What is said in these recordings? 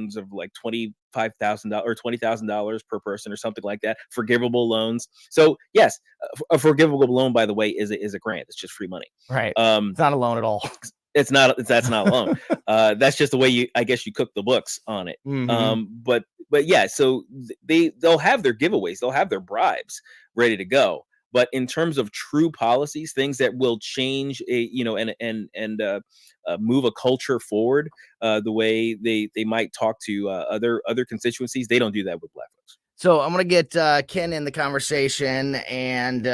loans of like $25,000 or $20,000 per person or something like that, forgivable loans. So yes, a forgivable loan, by the way, is a grant. It's just free money. Right. It's not a loan at all. That's not a loan. That's just the way I guess you cook the books on it. But yeah, so they'll have their giveaways, they'll have their bribes ready to go. But in terms of true policies, things that will change move a culture forward, the way they might talk to other constituencies, they don't do that with Black folks. So I'm going to get Ken in the conversation and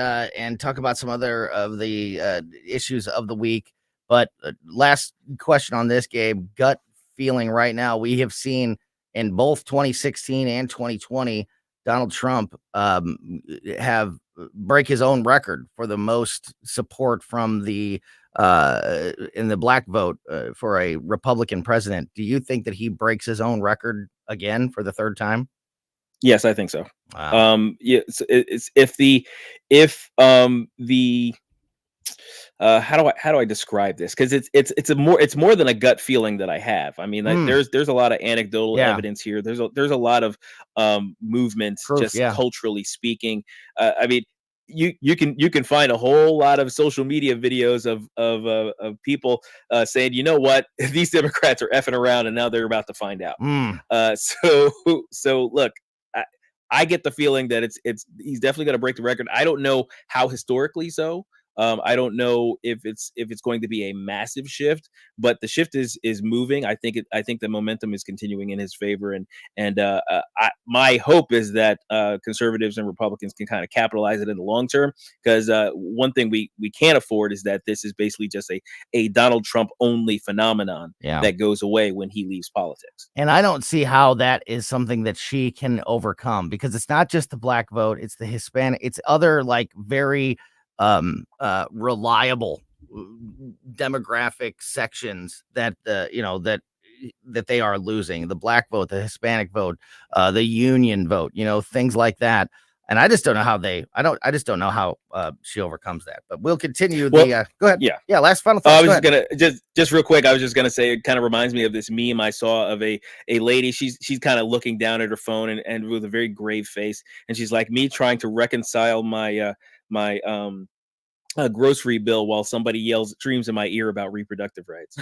talk about some other of the issues of the week. But last question on this, Gabe, gut feeling right now, we have seen in both 2016 and 2020, Donald Trump have break his own record for the most support from the in the black vote for a Republican president. Do you think that he breaks his own record again for the third time? Yes, I think so. Wow. Yeah, it's if the how do I describe this? Because it's more than a gut feeling that I have. I mean, there's a lot of anecdotal evidence here. There's a lot of movement, just culturally speaking. I mean, you can find a whole lot of social media videos of people saying, you know what, these Democrats are effing around, and now they're about to find out. So look. I get the feeling that he's definitely going to break the record. I don't know how historically so. I don't know if it's going to be a massive shift, but the shift is moving. I think the momentum is continuing in his favor, and my hope is that conservatives and Republicans can kind of capitalize it in the long term. Because one thing we can't afford is that this is basically just a Donald Trump only phenomenon that goes away when he leaves politics. And I don't see how that is something that she can overcome, because it's not just the black vote, it's the Hispanic, it's other like very reliable demographic sections that that they are losing: the black vote, the Hispanic vote, the union vote, things like that. And I just don't know how I just don't know how she overcomes that. But we'll continue. Go ahead. Yeah. Last final thought. I was gonna just real quick. I was just gonna say it kind of reminds me of this meme I saw of a lady. She's kind of looking down at her phone and with a very grave face, and she's like, me trying to reconcile my grocery bill while somebody dreams in my ear about reproductive rights.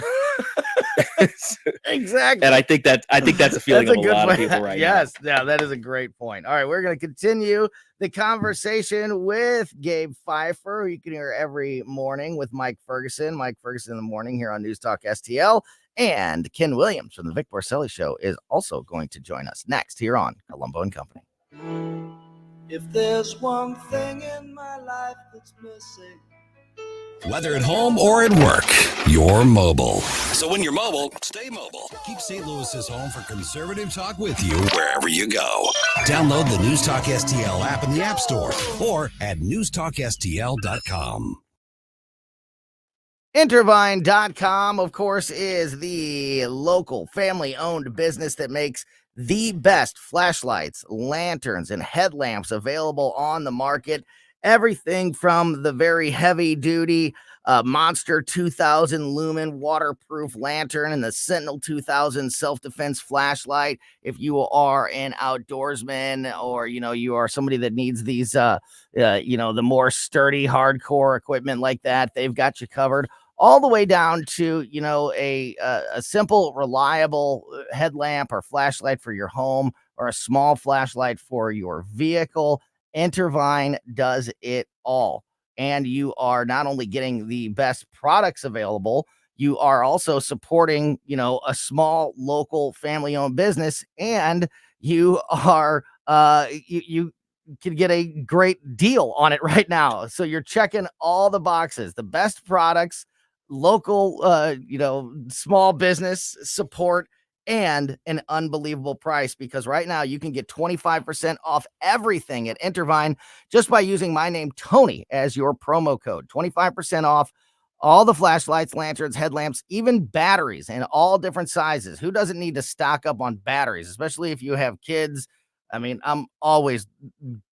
Exactly. And I think that's a feeling of a lot of people right now. Yes. Yeah, that is a great point. All right, we're going to continue the conversation with Gabe Pfeiffer, who you can hear every morning with Mike Ferguson in the morning here on News Talk STL. And Ken Williams from the Vic Borselli Show is also going to join us next here on Colombo Company. If there's one thing in my life that's missing, whether at home or at work, you're mobile. So when you're mobile, stay mobile. Keep St. Louis's home for conservative talk with you wherever you go. Download the News Talk STL app in the App Store or at newstalkstl.com. Intervine.com, of course, is the local family-owned business that makes the best flashlights, lanterns, and headlamps available on the market. Everything from the very heavy-duty Monster 2000 lumen waterproof lantern and the Sentinel 2000 self-defense flashlight. If you are an outdoorsman, or you are somebody that needs these the more sturdy hardcore equipment like that, they've got you covered. All the way down to a simple, reliable headlamp or flashlight for your home, or a small flashlight for your vehicle. Intervine does it all. And you are not only getting the best products available, you are also supporting, a small local family-owned business, and you are you can get a great deal on it right now. So you're checking all the boxes: the best products, local small business support, and an unbelievable price, because right now you can get 25% off everything at Intervine just by using my name, Tony, as your promo code. 25% off all the flashlights, lanterns, headlamps, even batteries in all different sizes. Who doesn't need to stock up on batteries, especially if you have kids? I mean, I'm always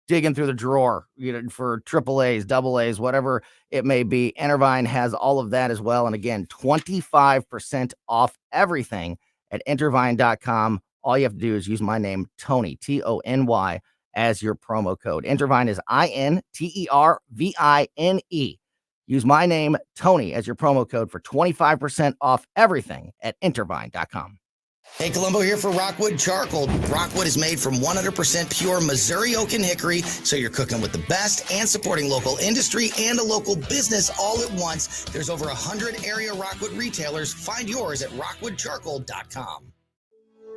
digging through the drawer, for AAAs, AAs, whatever it may be. Intervine has all of that as well. And again, 25% off everything at Intervine.com. all you have to do is use my name, Tony, Tony, as your promo code. Intervine is INTERVINE. Use my name, Tony, as your promo code for 25% off everything at intervine.com. Hey, Colombo here for Rockwood Charcoal. Rockwood is made from 100% pure Missouri oak and hickory, so you're cooking with the best and supporting local industry and a local business all at once. There's over 100 area Rockwood retailers. Find yours at rockwoodcharcoal.com.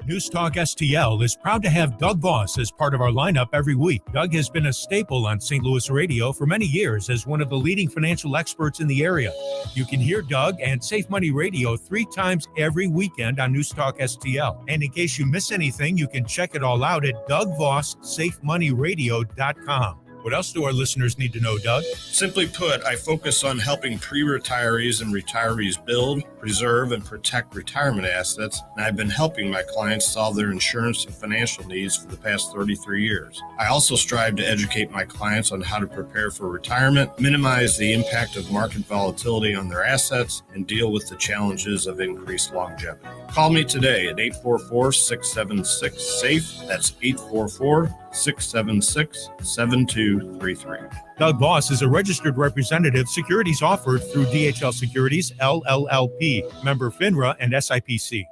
News Talk STL is proud to have Doug Voss as part of our lineup every week. Doug has been a staple on St. Louis radio for many years as one of the leading financial experts in the area. You can hear Doug and Safe Money Radio 3 times every weekend on News Talk STL. And in case you miss anything, you can check it all out at DougVossSafeMoneyRadio.com. What else do our listeners need to know, Doug? Simply put, I focus on helping pre-retirees and retirees build, preserve, and protect retirement assets, and I've been helping my clients solve their insurance and financial needs for the past 33 years. I also strive to educate my clients on how to prepare for retirement, minimize the impact of market volatility on their assets, and deal with the challenges of increased longevity. Call me today at 844-676-SAFE. That's 844-676-7233. Doug Voss is a registered representative. Securities offered through DHL Securities, LLLP, member FINRA and SIPC.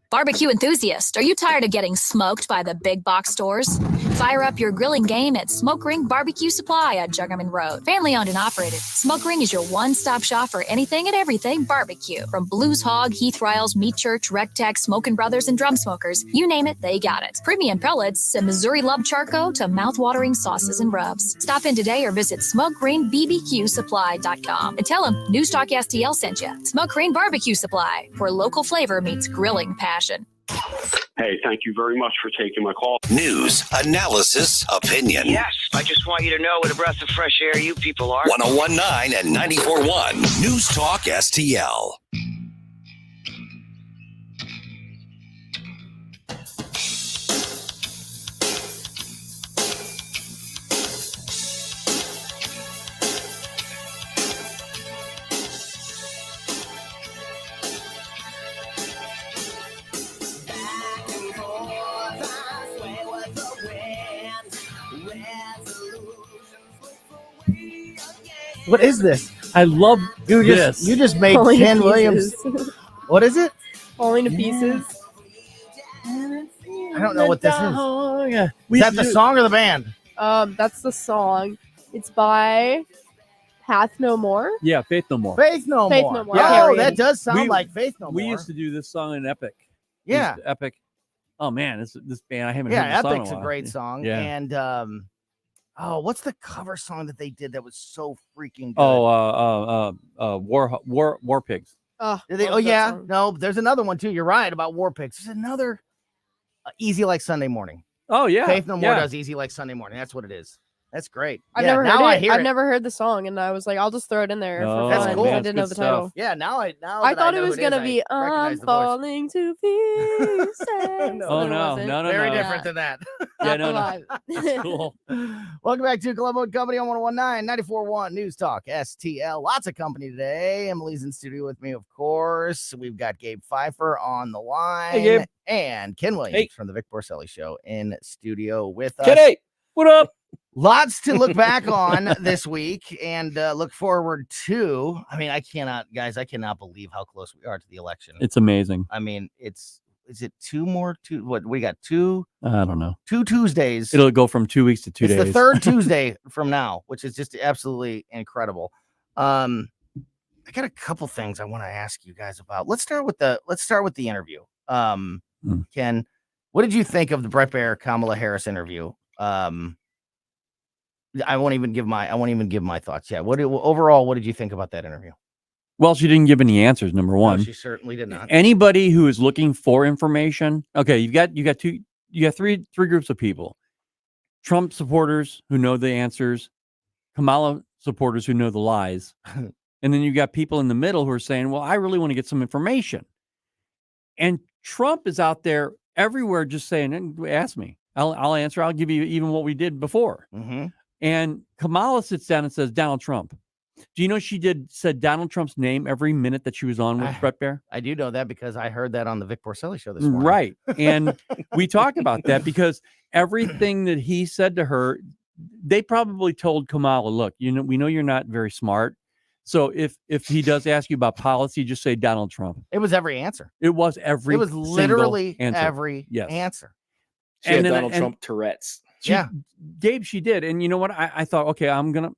Barbecue enthusiast, are you tired of getting smoked by the big box stores? Fire up your grilling game at Smoke Ring Barbecue Supply at Juggerman Road. Family owned and operated, Smoke Ring is your one-stop shop for anything and everything barbecue. From Blues Hog, Heath Riles, Meat Church, Rectex, Smokin' Brothers, and Drum Smokers, you name it, they got it. Premium pellets and Missouri Love Charco to mouth-watering sauces and rubs. Stop in today or visit SmokeRingBBQSupply.com and tell them News Talk STL sent you. Smoke Ring Barbecue Supply, where local flavor meets grilling passion. Hey, thank you very much for taking my call. News, analysis, opinion. Yes, I just want you to know what a breath of fresh air you people are. 101.9 and 94.1 News Talk STL. What is this? I love this. You just made Falling Ken to Williams. What is it? Falling to pieces. I don't know what this is. Yeah. Is that the song or the band? That's the song. It's by Path No More. Yeah, Faith No More. Faith No Faith More. No More. Oh, Yeah, that does sound like Faith No More. We used to do this song in Epic. Yeah. Epic. Oh man, this band I haven't heard Yeah, the song Epic's in a while. great song. Yeah. And what's the cover song that they did that was so freaking good? War Pigs. Did they, yeah. No, there's another one too. You're right about War Pigs. There's another Easy Like Sunday Morning. Oh yeah. Faith No More does Easy Like Sunday Morning. That's what it is. That's great. I've never heard it. I've never heard the song, and I was like, I'll just throw it in there for That's fun. cool. I didn't know the title. Yeah, I thought it was gonna be I'm falling to pieces. No. Very different than that. Yeah, no. That's cool. Welcome back to Colombo Company on 101.9, 94.1 News Talk STL. Lots of company today. Emily's in studio with me, of course. We've got Gabe Pfeiffer on the line. Hey, Gabe. And Ken Williams from the Vic Borselli Show in studio with us. Kenny, what up? Lots to look back on this week and look forward to. I mean, I cannot believe how close we are to the election. It's amazing. I mean, is it what we got two? I don't know. 2 Tuesdays. It'll go from 2 weeks to 2 days. It's the third Tuesday from now, which is just absolutely incredible. I got a couple things I want to ask you guys about. Let's start with the interview. Ken, what did you think of the Brett Baier Kamala Harris interview? I won't even give my thoughts yet. Overall, what did you think about that interview? Well, she didn't give any answers. Number one, no, she certainly did not. Anybody who is looking for information, okay, you got three groups of people: Trump supporters who know the answers, Kamala supporters who know the lies, and then you got people in the middle who are saying, "Well, I really want to get some information." And Trump is out there everywhere, just saying, "Ask me, I'll answer. I'll give you even what we did before." Mm-hmm. And Kamala sits down and says, Donald Trump. Do you know she said Donald Trump's name every minute that she was on with Bret Baier? I do know that because I heard that on the Vic Porcelli show this morning. Right. And we talked about that because everything that he said to her, they probably told Kamala, look, we know you're not very smart. So if he does ask you about policy, just say Donald Trump. It was every answer. It was literally every answer. She had Donald Trump Tourette's. Gabe, she did. And you know what? I thought, okay, I'm gonna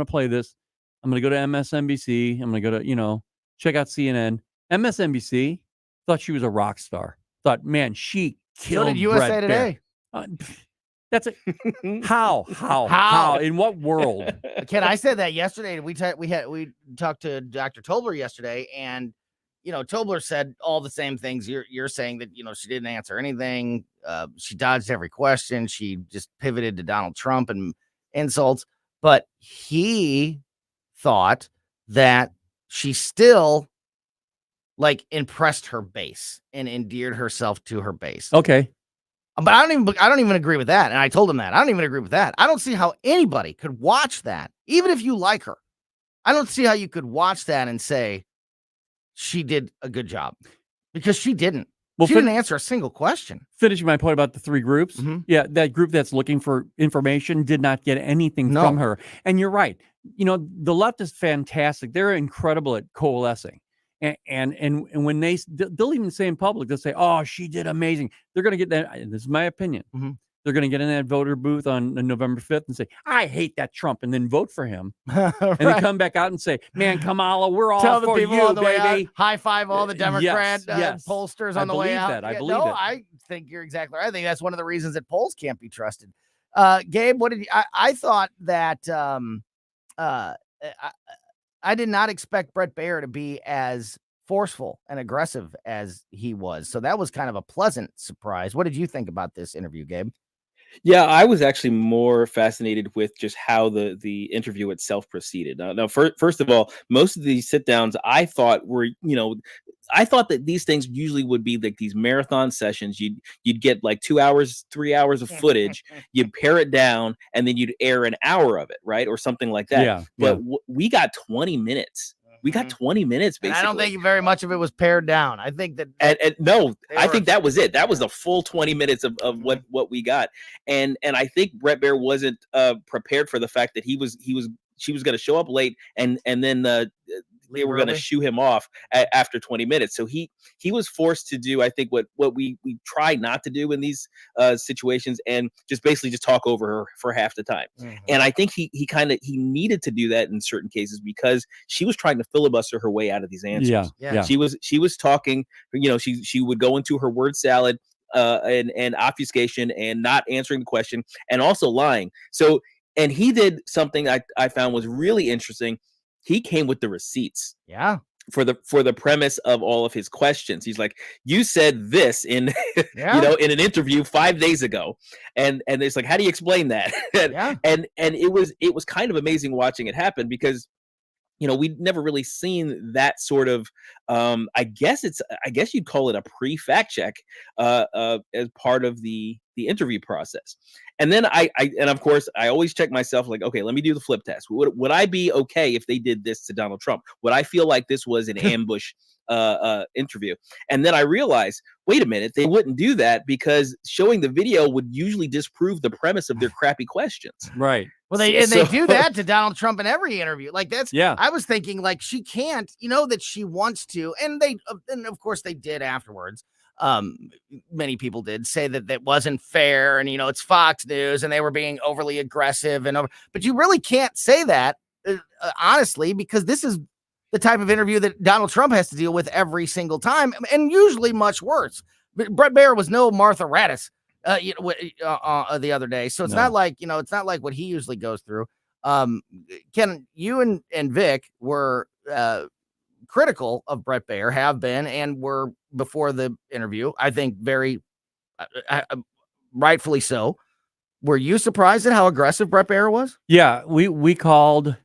play this. I'm gonna go to MSNBC. I'm gonna go to, check out CNN. MSNBC thought she was a rock star. Thought, man, she killed. So did USA Today. That's it. How? In what world? Ken, I said that yesterday. We talked to Dr. Tobler yesterday, and Tobler said all the same things you're saying, that she didn't answer anything. She dodged every question. She just pivoted to Donald Trump and insults. But he thought that she still impressed her base and endeared herself to her base. Okay. But I don't even agree with that. And I told him that. I don't even agree with that. I don't see how anybody could watch that, even if you like her. I don't see how you could watch that and say she did a good job, because she didn't. Well, she didn't answer a single question. Finishing my point about the three groups. Mm-hmm. Yeah, that group that's looking for information did not get anything from her. And you're right. The left is fantastic. They're incredible at coalescing. And when they'll even say in public, they'll say, "Oh, she did amazing." They're going to get that. This is my opinion. Mm-hmm. They're going to get in that voter booth on November 5th and say, "I hate that Trump," and then vote for him. Right. And then come back out and say, "Man, Kamala, we're all Tell for the people you, on the baby." way out, high five all the Democrat pollsters on the way out. I believe that. I think you're exactly right. I think that's one of the reasons that polls can't be trusted. Gabe, what did I thought that I did not expect Bret Baier to be as forceful and aggressive as he was. So that was kind of a pleasant surprise. What did you think about this interview, Gabe? Yeah, I was actually more fascinated with just how the interview itself proceeded. Now, first of all, most of these sit downs I thought were, I thought that these things usually would be like these marathon sessions. You'd get like 2 hours, 3 hours of footage, you'd pare it down, and then you'd air an hour of it, right, or something like that. Yeah, but we got 20 minutes. We got 20 minutes, basically. And I don't think very much of it was pared down. I think that... I think that was it. That was the full 20 minutes of what we got. And I think Bret Baier wasn't prepared for the fact that she was going to show up late and then they were going to shoo him off after 20 minutes. So he was forced to do, I think, what we try not to do in these situations, and just basically just talk over her for half the time. Mm-hmm. And I think he needed to do that in certain cases because she was trying to filibuster her way out of these answers. Yeah. She was talking, she would go into her word salad and obfuscation and not answering the question and also lying. So, and he did something I found was really interesting. He came with the receipts. Yeah. For the premise of all of his questions. He's like, you said this in in an interview 5 days ago. And it's like, how do you explain that? And it was kind of amazing watching it happen because we'd never really seen that sort of I guess you'd call it a pre-fact check as part of the interview process. And then and of course I always check myself like, okay, let me do the flip test. Would I be okay if they did this to Donald Trump? Would I feel like this was an ambush interview? And then I realized, wait a minute, they wouldn't do that because showing the video would usually disprove the premise of their crappy questions. Right. Well, they do that to Donald Trump in every interview. Like that's, I was thinking like she can't, that she wants to, and of course they did afterwards. Many people did say that wasn't fair, and it's Fox News, and they were being overly aggressive but you really can't say that honestly, because this is the type of interview that Donald Trump has to deal with every single time, and usually much worse. But Bret Baier was no Martha Raddatz the other day, so it's not like it's not like what he usually goes through. Ken, you and Vic were critical of Bret Baier, have been, and were before the interview. I think very rightfully so. Were you surprised at how aggressive Bret Baier was? Yeah, we called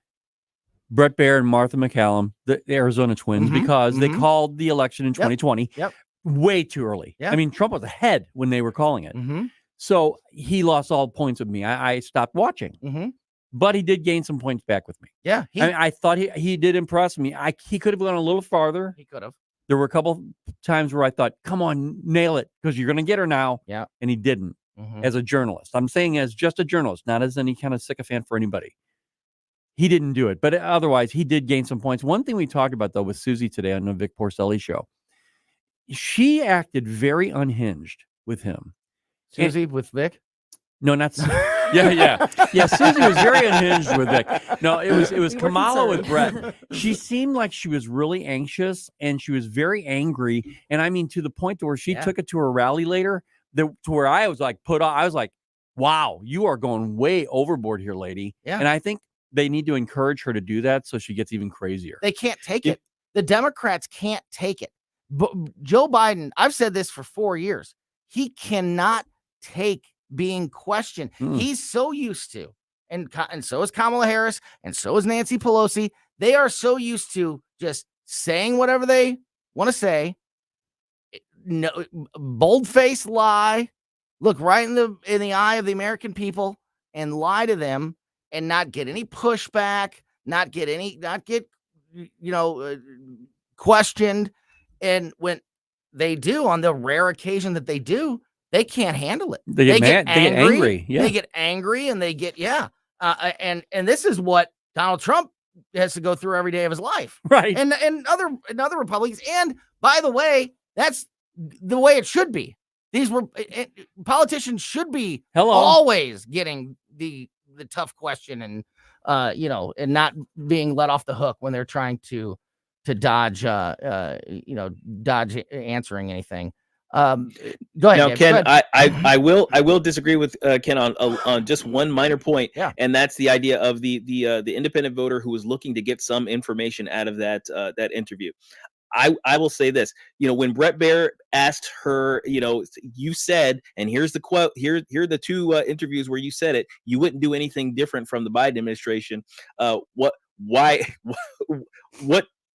Bret Baier and Martha McCallum the Arizona Twins because they called the election in 2020 way too early. I mean, Trump was ahead when they were calling it. So he lost all points with me. I stopped watching. but he did gain some points back with me. Yeah. I thought he did impress me. He could have gone a little farther. He could have. There were a couple times where I thought, come on, nail it, because you're going to get her now. Yeah. And he didn't. As a journalist. I'm saying as just a journalist, not as any kind of sycophant for anybody. He didn't do it. But otherwise, he did gain some points. One thing we talked about, though, with Susie today on the Vic Porcelli show, she acted very unhinged with him. Susie with Vic? No, not yeah. Susie was very unhinged with Vic. No, it was Kamala with Brett. She seemed like she was really anxious and she was very angry. And I mean, to the point to where she took it to her rally later, to where I was like I was like, wow, you are going way overboard here, lady. Yeah. And I think they need to encourage her to do that so she gets even crazier. They can't take it. The Democrats can't take it. But Joe Biden, I've said this for 4 years, he cannot take being questioned. He's so used to, and so is Kamala Harris, and so is Nancy Pelosi. They are so used to just saying whatever they want to say. No, bold-faced lie, look right in the eye of the American people and lie to them and not get any pushback, not get questioned. And when they do, on the rare occasion that they do, they can't handle it. They get mad. They get angry. Yeah. They get angry and they get, and this is what Donald Trump has to go through every day of his life. Right. And other Republicans. And by the way, that's the way it should be. These were politicians should be always getting the tough question and and not being let off the hook when they're trying to dodge answering anything. Go ahead. Now, Dave. Ken, Go ahead. I will disagree with Ken on just one minor point, and that's the idea of the independent voter who was looking to get some information out of that interview. I will say this, when Brett Baer asked her, you said, and here's the quote, here are the two interviews where you said it, you wouldn't do anything different from the Biden administration. What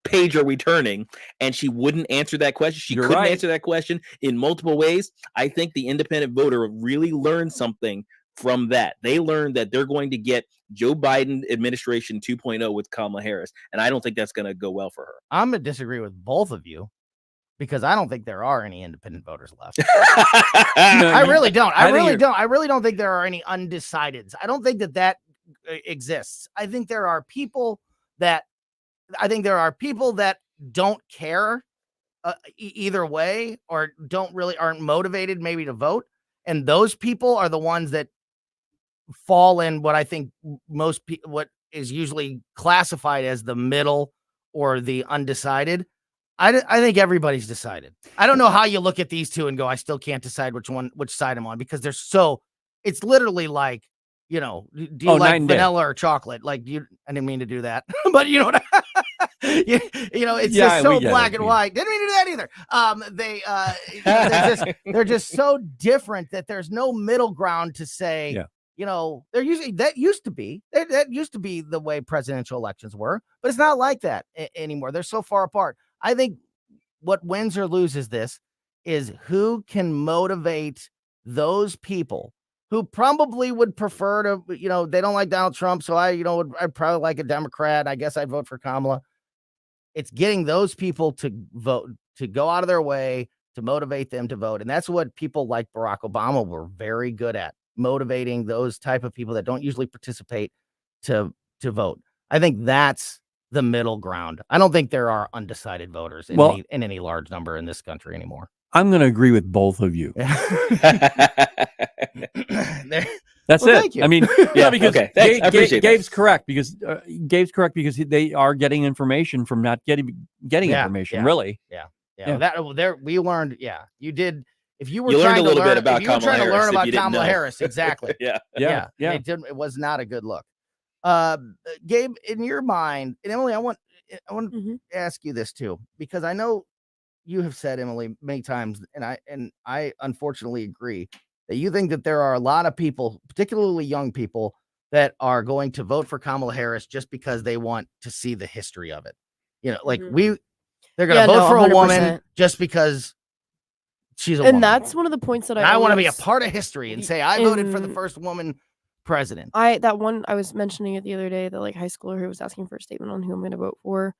page are we turning? And she wouldn't answer that question. She couldn't answer that question in multiple ways. I think the independent voter really learned something from that. They learned that they're going to get Joe Biden administration 2.0 with Kamala Harris. And I don't think that's going to go well for her. I'm going to disagree with both of you because I don't think there are any independent voters left. I really don't. I really don't think there are any undecideds. I don't think that exists. I think there are people that don't care either way or aren't motivated maybe to vote. And those people are the ones that fall in what I think what is usually classified as the middle or the undecided. I think everybody's decided. I don't know how you look at these two and go, I still can't decide which side I'm on, because it's literally like, do you like vanilla or chocolate? Like I didn't mean to do that, but you know what it's just so black and white. Didn't mean to do that either. They're just so different that there's no middle ground to say, they're usually, that used to be the way presidential elections were, but it's not like that anymore. They're so far apart. I think what wins or loses this is who can motivate those people who probably would prefer to, they don't like Donald Trump. So I'd probably like a Democrat. I guess I'd vote for Kamala. It's getting those people to vote, to go out of their way to motivate them to vote. And that's what people like Barack Obama were very good at, motivating those type of people that don't usually participate to vote. I think that's the middle ground. I don't think there are undecided voters in any large number in this country anymore. I'm going to agree with both of you. That's it. Thank you. I mean, because I appreciate Gabe's correct because they are getting information from not getting information. Really. We learned. Yeah, you did. If you were trying to learn a little bit about Kamala Harris, exactly. Yeah. It was not a good look. Gabe, in your mind, and Emily, I want to ask you this too, because I know you have said, Emily, many times, and I unfortunately agree that you think that there are a lot of people, particularly young people, that are going to vote for Kamala Harris just because they want to see the history of it. They're going to vote for a woman just because she's a woman. And that's one of the points that I want to be a part of history and say I voted for the first woman president. That one I was mentioning it the other day, the like high schooler who was asking for a statement on who I'm going to vote for.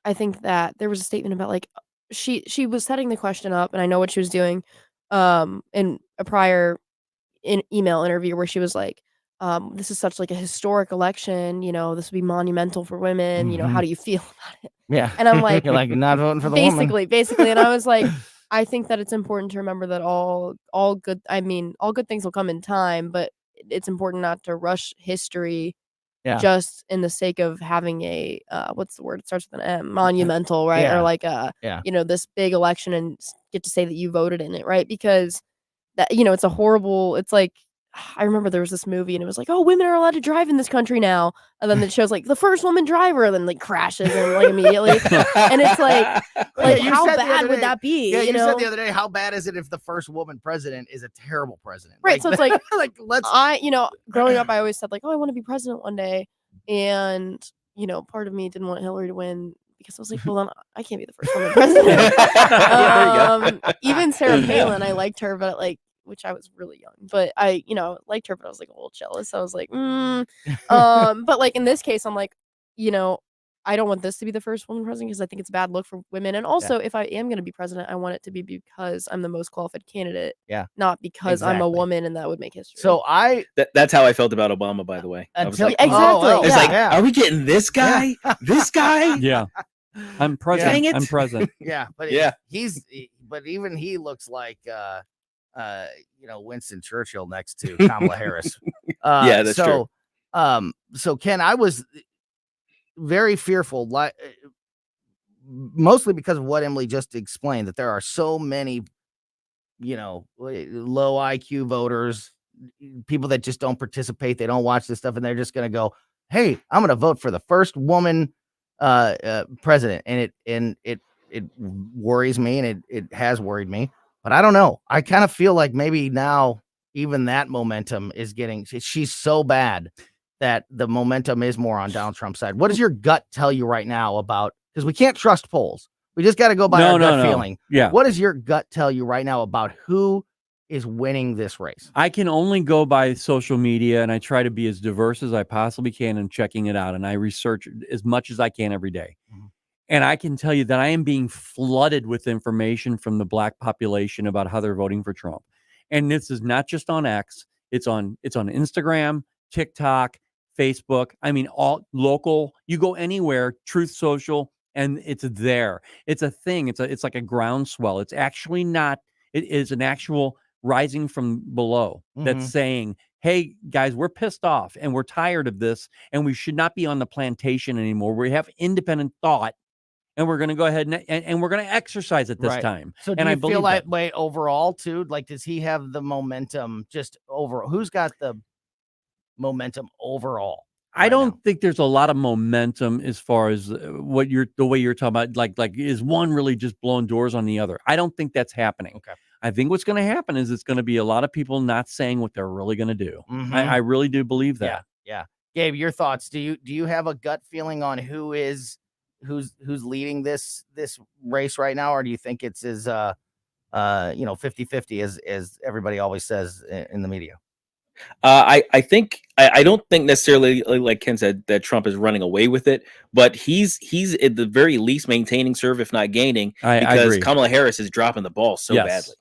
I think that there was a statement about like she was setting the question up, and I know what she was doing in a prior email interview where she was like, this is such like a historic election, this would be monumental for women, how do you feel about it? Yeah. And I'm like, you're like not voting for the woman. Basically. And I was like, I think that it's important to remember that all good things will come in time, but it's important not to rush history just in the sake of having a what's the word? It starts with an M, monumental, right? Or like this big election and get to say that you voted in it, right? Because that it's a horrible. It's like I remember there was this movie and it was like, oh, women are allowed to drive in this country now, and then it shows like the first woman driver, and then like crashes and like immediately, and it's like how bad would that be? Yeah, you said the other day, how bad is it if the first woman president is a terrible president? Right. So it's like let's. Growing up, I always said like, oh, I want to be president one day, and part of me didn't want Hillary to win. Because I was like, well, then I can't be the first woman president. Even Sarah Palin, I liked her, but which I was really young, but I, liked her, but I was like a little jealous. I was like, but like in this case, I'm like, I don't want this to be the first woman president because I think it's a bad look for women. And also, if I am going to be president, I want it to be because I'm the most qualified candidate. Yeah. Not because I'm a woman and that would make history. So that's how I felt about Obama, by the way. I was like, exactly. Are we getting this guy? This guy? Yeah. I'm president. Dang it. I'm president. Yeah. But but even he looks like, Winston Churchill next to Kamala Harris. That's true. So Ken, I was very fearful, mostly because of what Emily just explained, that there are so many, low IQ voters, people that just don't participate. They don't watch this stuff, and they're just going to go, hey, I'm going to vote for the first woman president. And it worries me, and it has worried me, but I don't know. I kind of feel like maybe now even that momentum is she's so bad that the momentum is more on Donald Trump's side. What does your gut tell you right now about, because we can't trust polls. We just got to go by our gut feeling. Yeah. What does your gut tell you right now about who is winning this race? I can only go by social media, and I try to be as diverse as I possibly can in checking it out. And I research as much as I can every day. Mm-hmm. And I can tell you that I am being flooded with information from the Black population about how they're voting for Trump. And this is not just on X. It's on Instagram, TikTok, Facebook. I mean, all local. You go anywhere, Truth Social, and it's there. It's a thing. It's like a groundswell. It's actually not. It is an actual rising from below that's saying, hey, guys, we're pissed off and we're tired of this, and we should not be on the plantation anymore. We have independent thought, and we're going to go ahead and we're going to exercise it this time. So do you feel that way overall, too? Like, does he have the momentum just overall? Who's got the momentum overall? I don't think there's a lot of momentum as far as the way you're talking about. Like, is one really just blowing doors on the other? I don't think that's happening. Okay. I think what's going to happen is it's going to be a lot of people not saying what they're really going to do. Mm-hmm. I really do believe that. Yeah. Gabe, your thoughts? Do you have a gut feeling on who's leading this race right now, or do you think it's as 50-50 as everybody always says in the media? I don't think necessarily, like Ken said, that Trump is running away with it, but he's at the very least maintaining serve, if not gaining, because Kamala Harris is dropping the ball so badly.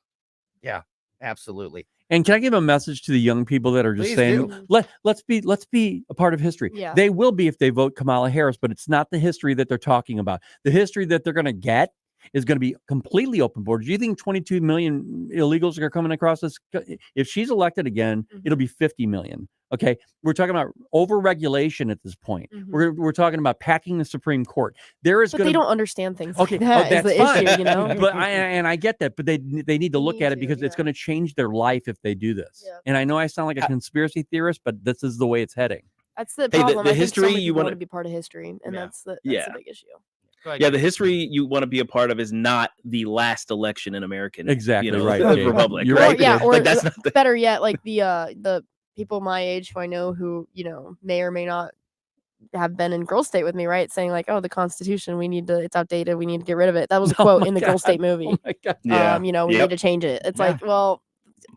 Yeah, absolutely. And can I give a message to the young people that are just saying, let's be a part of history? Yeah. They will be if they vote Kamala Harris, but it's not the history that they're talking about. The history that they're going to get is going to be completely open borders. Do you think 22 million illegals are coming across this? If she's elected again, it'll be 50 million. Okay. We're talking about over-regulation at this point. We're talking about packing the Supreme Court. But they don't understand things. Okay, like that is the issue, But I get that, but they need to look at it because it's going to change their life if they do this. Yeah. And I know I sound like a conspiracy theorist, but this is the way it's heading. That's the problem. The history you want to be part of history, and that's the big issue. Yeah, the history you want to be a part of is not the last election in American republic. You're right. Yeah, or that's not better yet, like the people my age who I know who may or may not have been in Girl State with me, right? Saying like, oh, the Constitution, it's outdated, we need to get rid of it. That was a quote in the Girl State movie. Oh my God. We need to change it. It's like, well,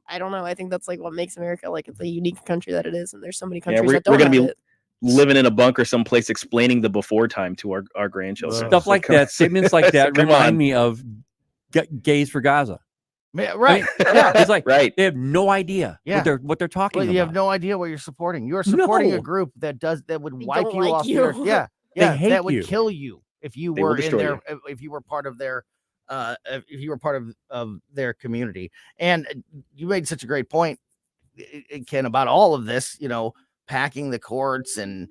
I don't know. I think that's like what makes America like it's a unique country that it is, and there's so many countries we're that don't gonna have be it. living in a bunker someplace explaining the before time to our grandchildren. Stuff like that, statements like that remind me of Gays for Gaza. Yeah, right. I mean, yeah. It's like right. They have no idea Yeah. what they're talking Well, about. you have no idea what you're supporting. You are supporting No. a group that would They wipe don't you like off you. the earth. Yeah. They Yeah. hate That would you. kill you if you They will were in destroy their if you were part of their community. And you made such a great point, Ken, about all of this, packing the courts and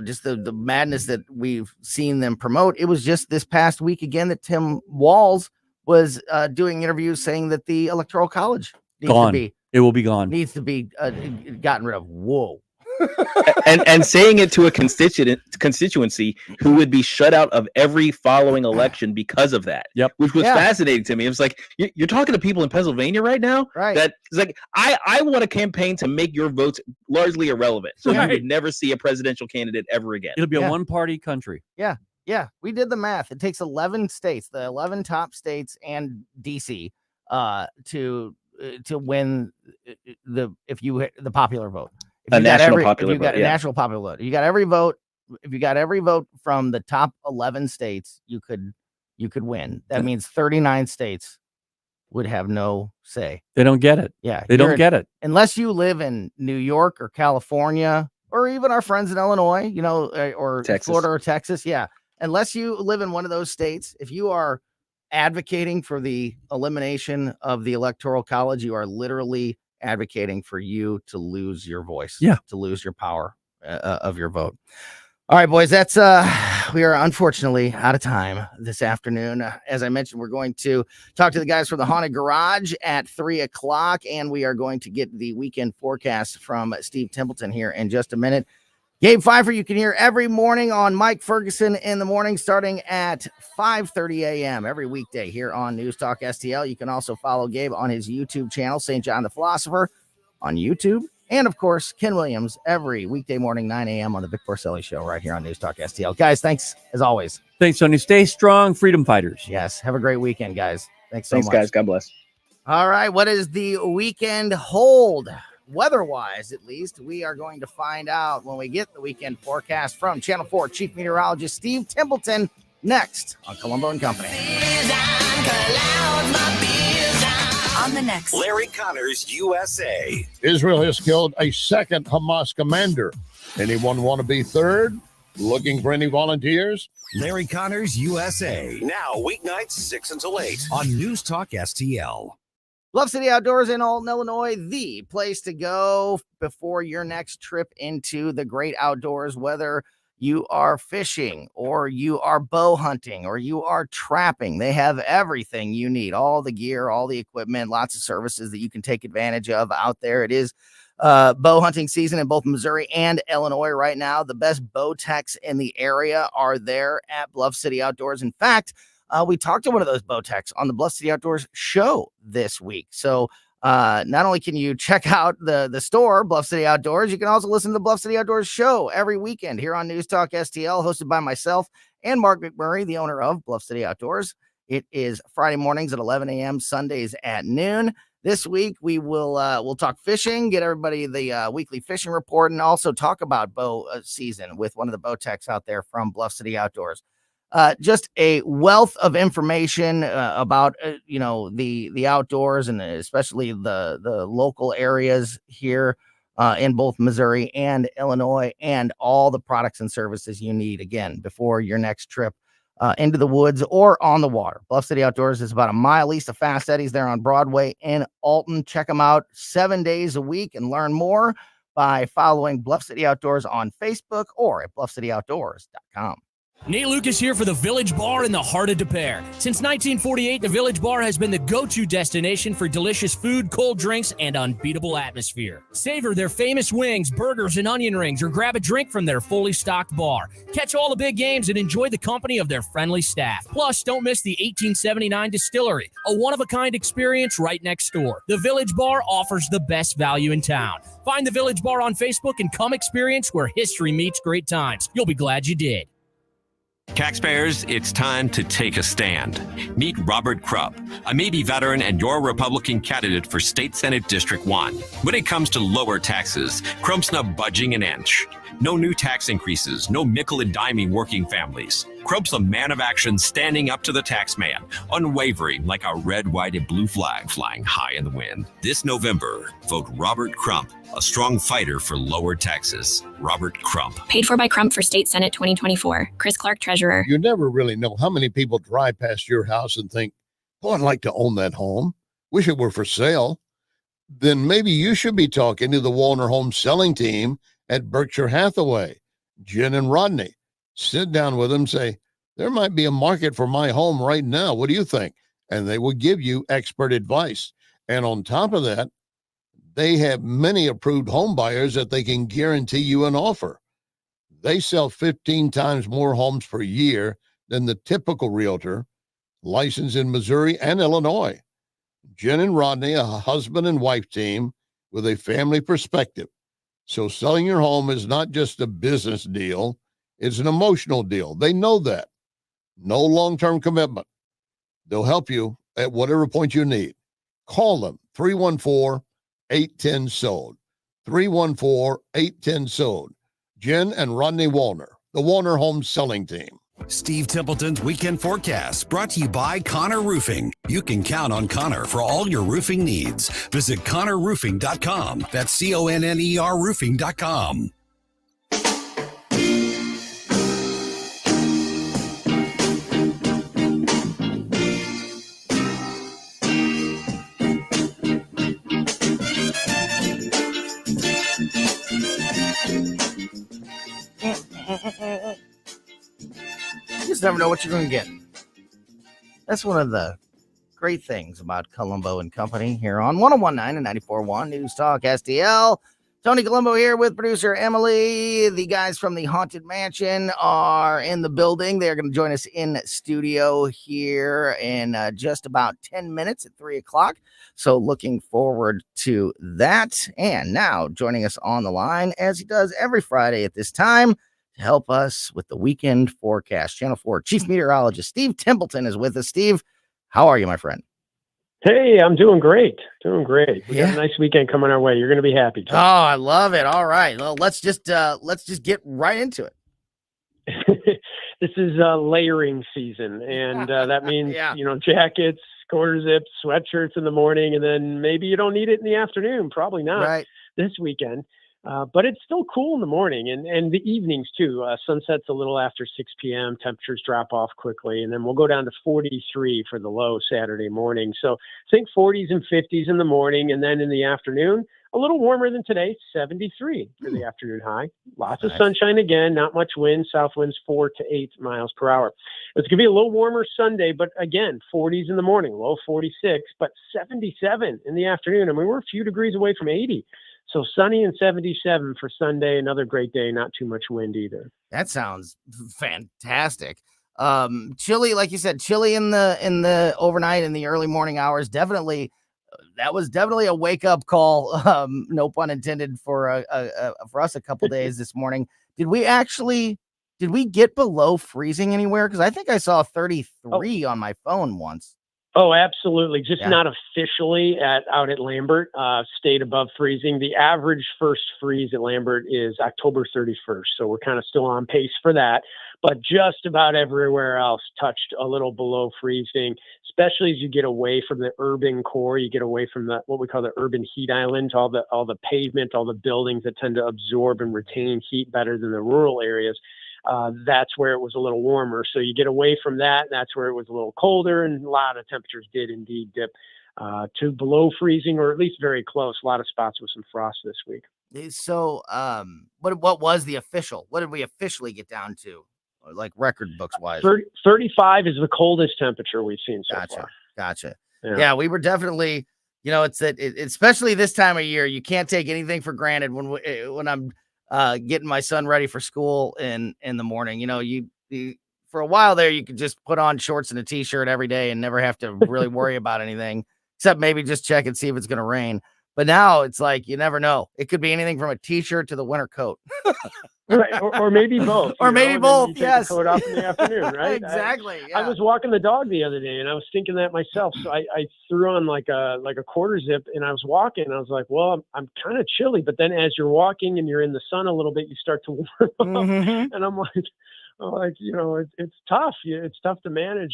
just the madness that we've seen them promote. It was just this past week again that Tim Walz was doing interviews saying that the Electoral College it will be gone. Needs to be gotten rid of. Whoa. and saying it to a constituency who would be shut out of every following election because of that. Yep. Which was fascinating to me. It was like, you're talking to people in Pennsylvania right now? Right. That it's like, I want a campaign to make your votes largely irrelevant. So you would never see a presidential candidate ever again. It'll be a one-party country. Yeah. Yeah. We did the math. It takes 11 states, the 11 top states and DC, to win the popular vote. If you got national popular vote, you got every vote. If you got every vote from the top 11 states, you could win. That means 39 states would have no say. They don't get it. Yeah, they don't get it unless you live in New York or California or even our friends in Illinois, or Texas. Florida or Texas. Yeah, unless you live in one of those states, if you are advocating for the elimination of the Electoral College, you are literally advocating for you to lose your voice, to lose your power of your vote. All right, boys, that's we are unfortunately out of time this afternoon. As I mentioned, we're going to talk to the guys from the Haunted Garage at 3:00, and we are going to get the weekend forecast from Steve Templeton here in just a minute. Gabe Pfeiffer, you can hear every morning on Mike Ferguson in the morning, starting at 5:30 a.m. every weekday here on News Talk STL. You can also follow Gabe on his YouTube channel, St. John the Philosopher, on YouTube. And, of course, Ken Williams every weekday morning, 9 a.m. on the Vic Porcelli Show right here on News Talk STL. Guys, thanks as always. Thanks, Sonny. Stay strong, freedom fighters. Yes. Have a great weekend, guys. Thanks much. Guys. God bless. All right. What does the weekend hold? Weather-wise, at least, we are going to find out when we get the weekend forecast from Channel 4 Chief Meteorologist Steve Templeton next on Colombo Company. On the next Larry Connors USA. Israel has killed a second Hamas commander. Anyone want to be third? Looking for any volunteers? Larry Connors USA. Now weeknights 6 until 8 on News Talk STL. Bluff City Outdoors in Alton, Illinois, the place to go before your next trip into the great outdoors, whether you are fishing or you are bow hunting or you are trapping. They have everything you need, all the gear, all the equipment, lots of services that you can take advantage of out there. It is bow hunting season in both Missouri and Illinois right now. The best bow techs in the area are there at Bluff City Outdoors. In fact, we talked to one of those bow techs on the Bluff City Outdoors show this week. So not only can you check out the store, Bluff City Outdoors, you can also listen to the Bluff City Outdoors show every weekend here on News Talk STL, hosted by myself and Mark McMurray, the owner of Bluff City Outdoors. It is Friday mornings at 11 a.m., Sundays at noon. This week, we'll talk fishing, get everybody the weekly fishing report, and also talk about bow season with one of the bow techs out there from Bluff City Outdoors. Just a wealth of information about the outdoors, and especially the local areas here in both Missouri and Illinois, and all the products and services you need, again, before your next trip into the woods or on the water. Bluff City Outdoors is about a mile east of Fast Eddie's there on Broadway in Alton. Check them out 7 days a week and learn more by following Bluff City Outdoors on Facebook or at bluffcityoutdoors.com. Nate Lucas here for the Village Bar in the heart of Des Peres. Since 1948, the Village Bar has been the go-to destination for delicious food, cold drinks, and unbeatable atmosphere. Savor their famous wings, burgers, and onion rings, or grab a drink from their fully stocked bar. Catch all the big games and enjoy the company of their friendly staff. Plus, don't miss the 1879 Distillery, a one-of-a-kind experience right next door. The Village Bar offers the best value in town. Find the Village Bar on Facebook and come experience where history meets great times. You'll be glad you did. Taxpayers, it's time to take a stand. Meet Robert Crump, a Navy veteran and your Republican candidate for State Senate District 1. When it comes to lower taxes, Crump's not budging an inch. No new tax increases, no nickel and diming working families. Crump's a man of action standing up to the tax man, unwavering like a red, white, and blue flag flying high in the wind. This November, vote Robert Crump, a strong fighter for lower taxes. Robert Crump. Paid for by Crump for State Senate 2024. Chris Clark, Treasurer. You never really know how many people drive past your house and think, oh, I'd like to own that home. Wish it were for sale. Then maybe you should be talking to the Walner Home Selling Team at Berkshire Hathaway, Jen and Rodney. Sit down with them, say, there might be a market for my home right now. What do you think? And they will give you expert advice. And on top of that, they have many approved home buyers that they can guarantee you an offer. They sell 15 times more homes per year than the typical realtor, licensed in Missouri and Illinois. Jen and Rodney, a husband and wife team with a family perspective. So selling your home is not just a business deal, it's an emotional deal. They know that. No long-term commitment. They'll help you at whatever point you need. Call them, 314-810-SOLD. 314-810-SOLD. Jen and Rodney Walner, the Walner Home Selling Team. Steve Templeton's Weekend Forecast, brought to you by Connor Roofing. You can count on Connor for all your roofing needs. Visit ConnorRoofing.com. That's CONNER Roofing.com. You just never know what you're going to get. That's one of the great things about Colombo and Company here on 101.9 and 94.1 News Talk STL. Tony Colombo here with producer Emily. The guys from the Haunted Mansion are in the building. They're going to join us in studio here in just about 10 minutes at 3 o'clock. So looking forward to that. And now joining us on the line, as he does every Friday at this time, to help us with the weekend forecast. Channel 4 Chief Meteorologist Steve Templeton is with us. Steve, how are you, my friend? Hey, I'm doing gret. We got a nice weekend coming our way. You're going to be happy, Tom. Oh, I love it. All right. Well, let's just get right into it. This is layering season, and that means, jackets, quarter zips, sweatshirts in the morning, and then maybe you don't need it in the afternoon. Probably not this weekend. But it's still cool in the morning and the evenings too. Sunset's a little after 6 p.m. Temperatures drop off quickly, and then we'll go down to 43 for the low Saturday morning. So think 40s and 50s in the morning, and then in the afternoon, a little warmer than today, 73 for the afternoon high. Lots of sunshine again, not much wind. South winds 4 to 8 miles per hour. It's going to be a little warmer Sunday, but again, 40s in the morning, low 46, but 77 in the afternoon. I mean, we're a few degrees away from 80. So sunny and 77 for Sunday. Another great day. Not too much wind either. That sounds fantastic. Chilly, like you said, chilly in the overnight and the early morning hours. Definitely, that was definitely a wake up call. No pun intended for us a couple days this morning. Did we get below freezing anywhere? Because I think I saw 33 on my phone once. Oh, absolutely. Just not officially out at Lambert, stayed above freezing. The average first freeze at Lambert is October 31st. So we're kind of still on pace for that. But just about everywhere else touched a little below freezing, especially as you get away from the urban core. You get away from what we call the urban heat island, all the pavement, all the buildings that tend to absorb and retain heat better than the rural areas. That's where it was a little warmer. So you get away from that. That's where it was a little colder, and a lot of temperatures did indeed dip to below freezing, or at least very close. A lot of spots with some frost this week. So, what was the official? What did we officially get down to, like record books wise? 35 is the coldest temperature we've seen so far. Gotcha. Yeah, we were definitely, it's especially this time of year, you can't take anything for granted when I'm getting my son ready for school in the morning. You for a while there, you could just put on shorts and a t-shirt every day and never have to really worry about anything, except maybe just check and see if it's going to rain. But now it's like, you never know. It could be anything from a t-shirt to the winter coat. Right, or maybe both. Or maybe both, yes. Take the coat off in the afternoon, right? Exactly. I was walking the dog the other day, and I was thinking that myself. So I threw on like a quarter zip, and I was walking. And I was like, well, I'm kind of chilly. But then as you're walking and you're in the sun a little bit, you start to warm up. Mm-hmm. And I'm like, it's tough. It's tough to manage,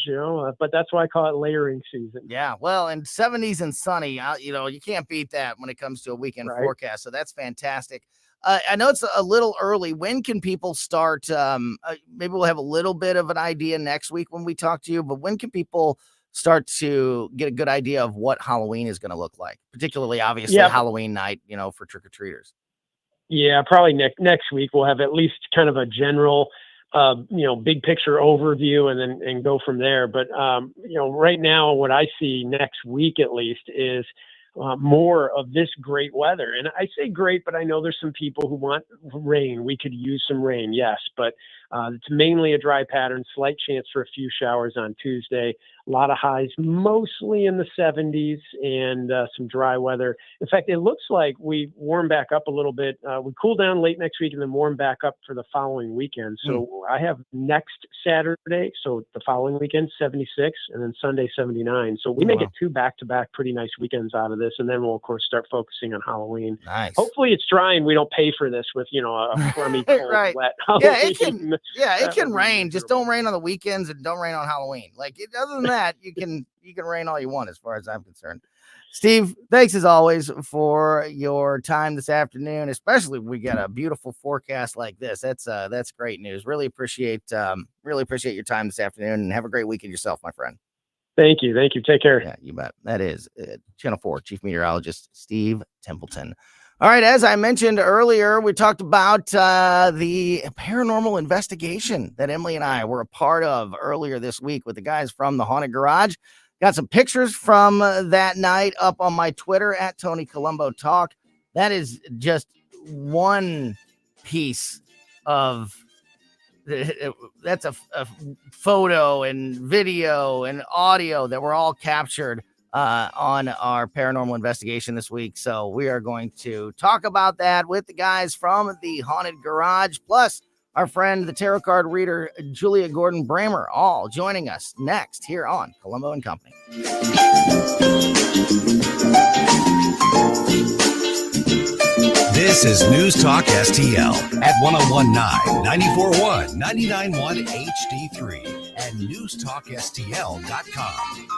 but that's why I call it layering season. Yeah, well, and 70s and sunny, you can't beat that when it comes to a weekend forecast. So that's fantastic. I know it's a little early. When can people start? Maybe we'll have a little bit of an idea next week when we talk to you, but when can people start to get a good idea of what Halloween is going to look like, particularly obviously Halloween night, for trick-or-treaters? Yeah, probably next week we'll have at least kind of a general big picture overview and go from there. But, right now what I see next week at least is more of this great weather. And I say great, but I know there's some people who want rain. We could use some rain, yes, but it's mainly a dry pattern, slight chance for a few showers on Tuesday. A lot of highs, mostly in the 70s, and some dry weather. In fact, it looks like we warm back up a little bit. We cool down late next week and then warm back up for the following weekend. So I have next Saturday, so the following weekend, 76, and then Sunday, 79. So we may get 2 back-to-back pretty nice weekends out of this, and then we'll, of course, start focusing on Halloween. Nice. Hopefully it's dry and we don't pay for this with, a crummy, cold, wet Halloween. It can rain. Just don't rain on the weekends and don't rain on Halloween. Other than that, you can rain all you want as far as I'm concerned. Steve, thanks as always for your time this afternoon, especially when we got a beautiful forecast like this. That's great news. Really appreciate your time this afternoon, and have a great weekend yourself, my friend. Thank you. Take care. Yeah, you bet. That is Channel 4 Chief Meteorologist Steve Templeton. All right, as I mentioned earlier, we talked about the paranormal investigation that Emily and I were a part of earlier this week with the guys from the Haunted Garage. Got some pictures from that night up on my Twitter at Tony Colombo Talk. That is just one piece of that's a photo and video and audio that were all captured on our paranormal investigation this week. So we are going to talk about that with the guys from the Haunted Garage, plus our friend, the tarot card reader, Julia Gordon Bramer, all joining us next here on Colombo and Company. This is News Talk STL at 1019, 941, 991 HD3 and newstalkstl.com.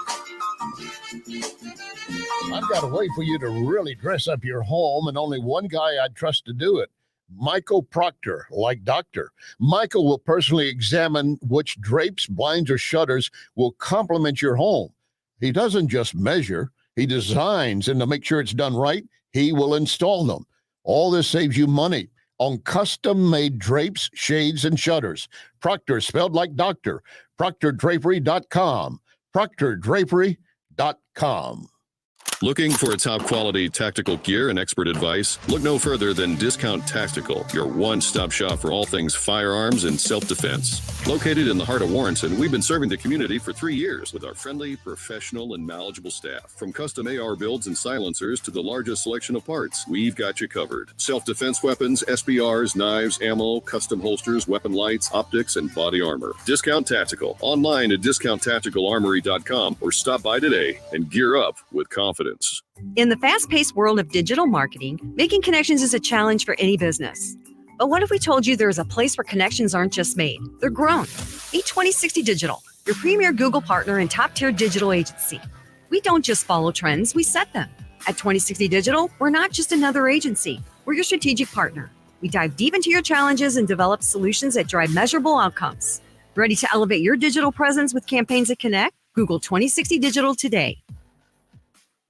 I've got a way for you to really dress up your home, and only one guy I'd trust to do it. Michael Proctor, like doctor. Michael will personally examine which drapes, blinds, or shutters will complement your home. He doesn't just measure, he designs, and to make sure it's done right, he will install them. All this saves you money on custom-made drapes, shades, and shutters. Proctor, spelled like doctor. ProctorDrapery.com. ProctorDrapery.com. Looking for top quality tactical gear and expert advice? Look no further than Discount Tactical, your one-stop shop for all things firearms and self-defense. Located in the heart of Warrenton, we've been serving the community for 3 years with our friendly, professional, and knowledgeable staff. From custom AR builds and silencers to the largest selection of parts, we've got you covered. Self-defense weapons, SBRs, knives, ammo, custom holsters, weapon lights, optics, and body armor. Discount Tactical. Online at DiscountTacticalArmory.com or stop by today and gear up with confidence. In the fast-paced world of digital marketing, making connections is a challenge for any business. But what if we told you there is a place where connections aren't just made, they're grown? Meet 2060 Digital, your premier Google partner and top-tier digital agency. We don't just follow trends, we set them. At 2060 Digital, we're not just another agency, we're your strategic partner. We dive deep into your challenges and develop solutions that drive measurable outcomes. Ready to elevate your digital presence with campaigns that connect? Google 2060 Digital today.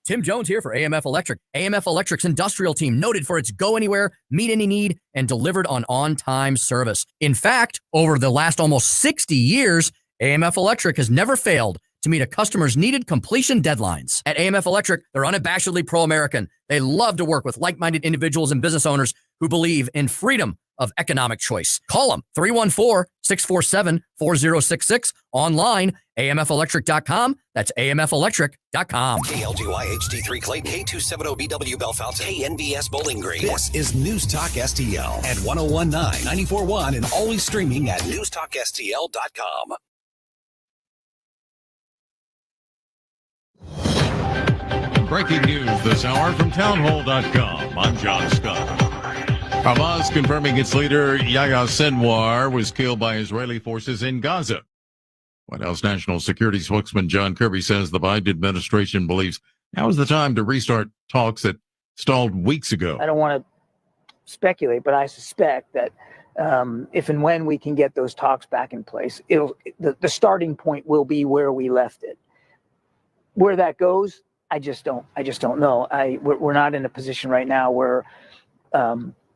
Tim Jones here for AMF Electric. AMF Electric's industrial team, noted for its go anywhere, meet any need, and delivered on-time service. In fact, over the last almost 60 years, AMF Electric has never failed to meet a customer's needed completion deadlines. At AMF Electric, they're unabashedly pro-American. They love to work with like-minded individuals and business owners who believe in freedom, of economic choice. Call them 314-647-4066. Online, amfelectric.com. That's amfelectric.com. KLGY HD3 Clayton, K270BW Bellefonte, KNBS Bowling Green. This is News Talk STL at 1019, 94.1, and always streaming at newstalkstl.com. Breaking news this hour from townhall.com. I'm John Scott. Hamas confirming its leader, Yahya Sinwar, was killed by Israeli forces in Gaza. White House National Security spokesman John Kirby says the Biden administration believes now is the time to restart talks that stalled weeks ago. I don't want to speculate, but I suspect that if and when we can get those talks back in place, the starting point will be where we left it. Where that goes, I just don't know. We're not in a position right now where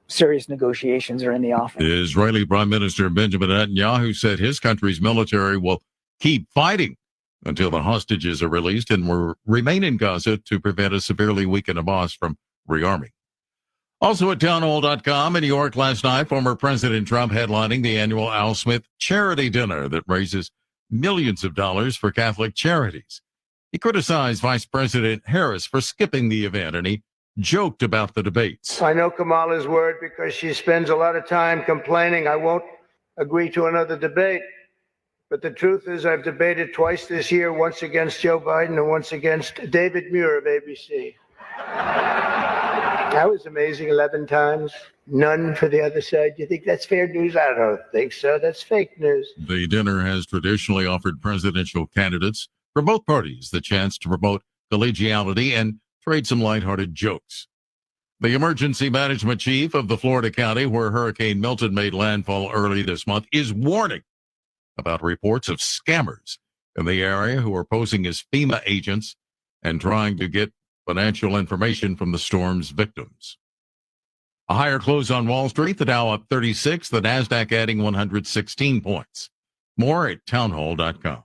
serious negotiations are in the offing. The Israeli Prime Minister Benjamin Netanyahu said his country's military will keep fighting until the hostages are released and will remain in Gaza to prevent a severely weakened Hamas from rearming. Also at townhall.com in New York last night, former President Trump headlining the annual Al Smith charity dinner that raises millions of dollars for Catholic charities. He criticized Vice President Harris for skipping the event, and he joked about the debates. I know Kamala's word because she spends a lot of time complaining I won't agree to another debate. But the truth is I've debated twice this year, once against Joe Biden and once against David Muir of ABC. That was amazing, 11 times. None for the other side. You think that's fair news? I don't think so. That's fake news. The dinner has traditionally offered presidential candidates for both parties the chance to promote collegiality and trade some lighthearted jokes. The emergency management chief of the Florida county where Hurricane Milton made landfall early this month is warning about reports of scammers in the area who are posing as FEMA agents and trying to get financial information from the storm's victims. A higher close on Wall Street, the Dow up 36, the NASDAQ adding 116 points. More at townhall.com.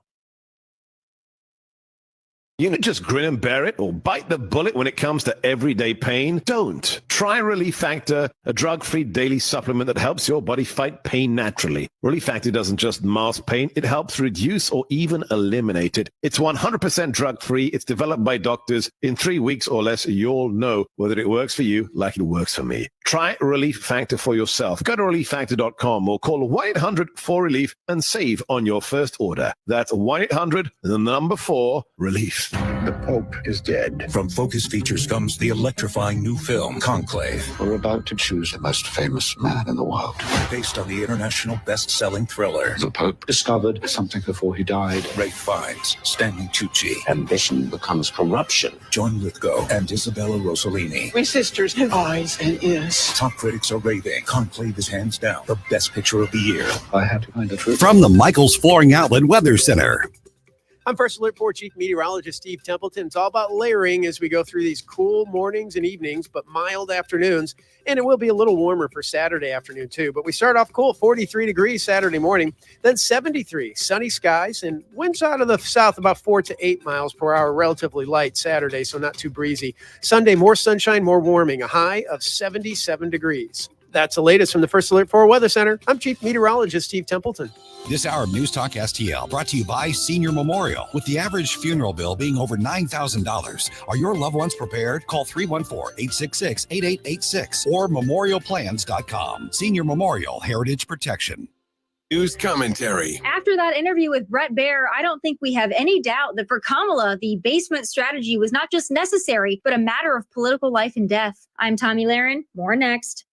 You know, just grin and bear it or bite the bullet when it comes to everyday pain? Don't. Try Relief Factor, a drug-free daily supplement that helps your body fight pain naturally. Relief Factor doesn't just mask pain, it helps reduce or even eliminate it. It's 100% drug-free. It's developed by doctors. In 3 weeks or less, you'll know whether it works for you like it works for me. Try Relief Factor for yourself. Go to relieffactor.com or call 1-800-4RELIEF and save on your first order. That's 1-800-4-RELIEF. The Pope is dead. From Focus Features comes the electrifying new film, Conclave. We're about to choose the most famous man in the world. Based on the international best-selling thriller. The Pope discovered something before he died. Rafe Fiennes, Stanley Tucci. Ambition becomes corruption. John Lithgow and Isabella Rossellini. We sisters have eyes and ears. Top critics are raving. Conclave is hands down the best picture of the year. I had to find the truth. From the Michaels Flooring Outlet Weather Center. I'm First Alert 4 Chief Meteorologist Steve Templeton. It's all about layering as we go through these cool mornings and evenings, but mild afternoons. And it will be a little warmer for Saturday afternoon, too. But we start off cool, 43 degrees Saturday morning, then 73, sunny skies, and winds out of the south about 4 to 8 miles per hour, relatively light Saturday, so not too breezy. Sunday, more sunshine, more warming, a high of 77 degrees. That's the latest from the First Alert 4 Weather Center. I'm Chief Meteorologist Steve Templeton. This hour of News Talk STL brought to you by Senior Memorial. With the average funeral bill being over $9,000, are your loved ones prepared? Call 314-866-8886 or memorialplans.com. Senior Memorial Heritage Protection. News commentary. After that interview with Brett Baer, I don't think we have any doubt that for Kamala, the basement strategy was not just necessary, but a matter of political life and death. I'm Tommy Lahren. More next.